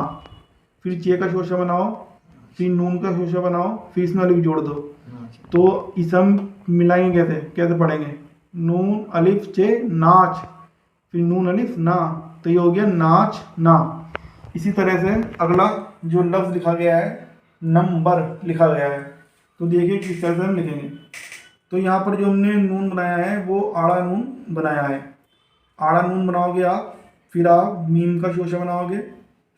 फिर चे का शोशा बनाओ, फिर नून का शोशा बनाओ, फिर इसमें अलिफ जोड़ दो। तो इसे हम मिलाएंगे कैसे पढ़ेंगे? नून अलिफ चे नाच, फिर नून अलिफ ना, तो ये हो गया नाच ना। इसी तरह से अगला जो लफ्ज़ लिखा गया है नंबर लिखा गया है। तो देखिए किस तरह से हम लिखेंगे। तो यहाँ पर जो हमने नून बनाया है वो आड़ा नून बनाया है। आड़ा नून बनाओगे आप, फिर आप मीम का शोशा बनाओगे,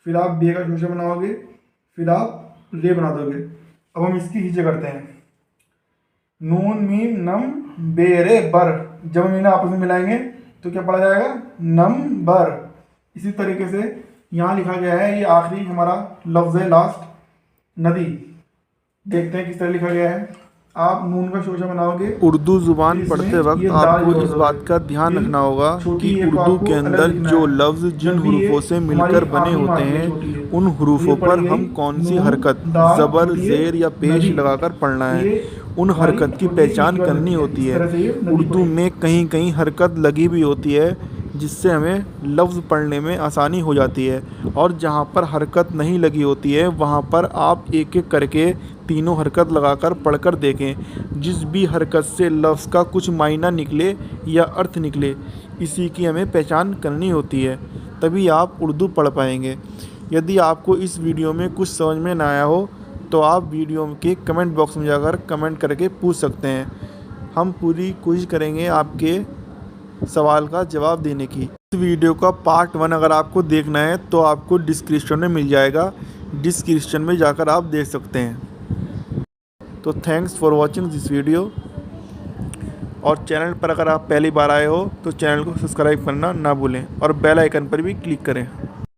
फिर आप बे का शोशा बनाओगे, फिर आप रे बना दोगे। अब हम इसकी हिज्जे करते हैं। नून मीम नम बेरे बर, जब हम इन्हें आपस में मिलाएंगे तो क्या पढ़ा जाएगा? नंबर। इसी तरीके से यहाँ लिखा गया है, ये आखिरी हमारा लफ्ज़ है लास्ट, नदी। देखते हैं किस तरह लिखा गया है। आप नून का शोशा बनाओगे। उर्दू ज़ुबान पढ़ते वक्त आपको इस बात का ध्यान रखना होगा कि उर्दू के अंदर जो लफ्ज़ जिन हुरूफों से मिलकर बने होते हैं उन हुरूफों पर हम कौन सी हरकत ज़बर ज़ेर या पेश लगाकर पढ़ना है, उन हरकत की पहचान करनी होती है। उर्दू में कहीं कहीं हरकत लगी भी होती है जिससे हमें लफ्ज़ पढ़ने में आसानी हो जाती है, और जहाँ पर हरकत नहीं लगी होती है वहाँ पर आप एक एक करके तीनों हरकत लगाकर पढ़कर देखें। जिस भी हरकत से लफ्ज़ का कुछ मायना निकले या अर्थ निकले, इसी की हमें पहचान करनी होती है, तभी आप उर्दू पढ़ पाएंगे। यदि आपको इस वीडियो में कुछ समझ में ना आया हो तो आप वीडियो के कमेंट बॉक्स में जाकर कमेंट करके पूछ सकते हैं। हम पूरी कोशिश करेंगे आपके सवाल का जवाब देने की। इस वीडियो का पार्ट 1 अगर आपको देखना है तो आपको डिस्क्रिप्शन में मिल जाएगा, डिस्क्रिप्शन में जाकर आप देख सकते हैं। तो thanks for watching this video, और चैनल पर अगर आप पहली बार आए हो तो चैनल को सब्सक्राइब करना ना भूलें और बेल आइकन पर भी क्लिक करें।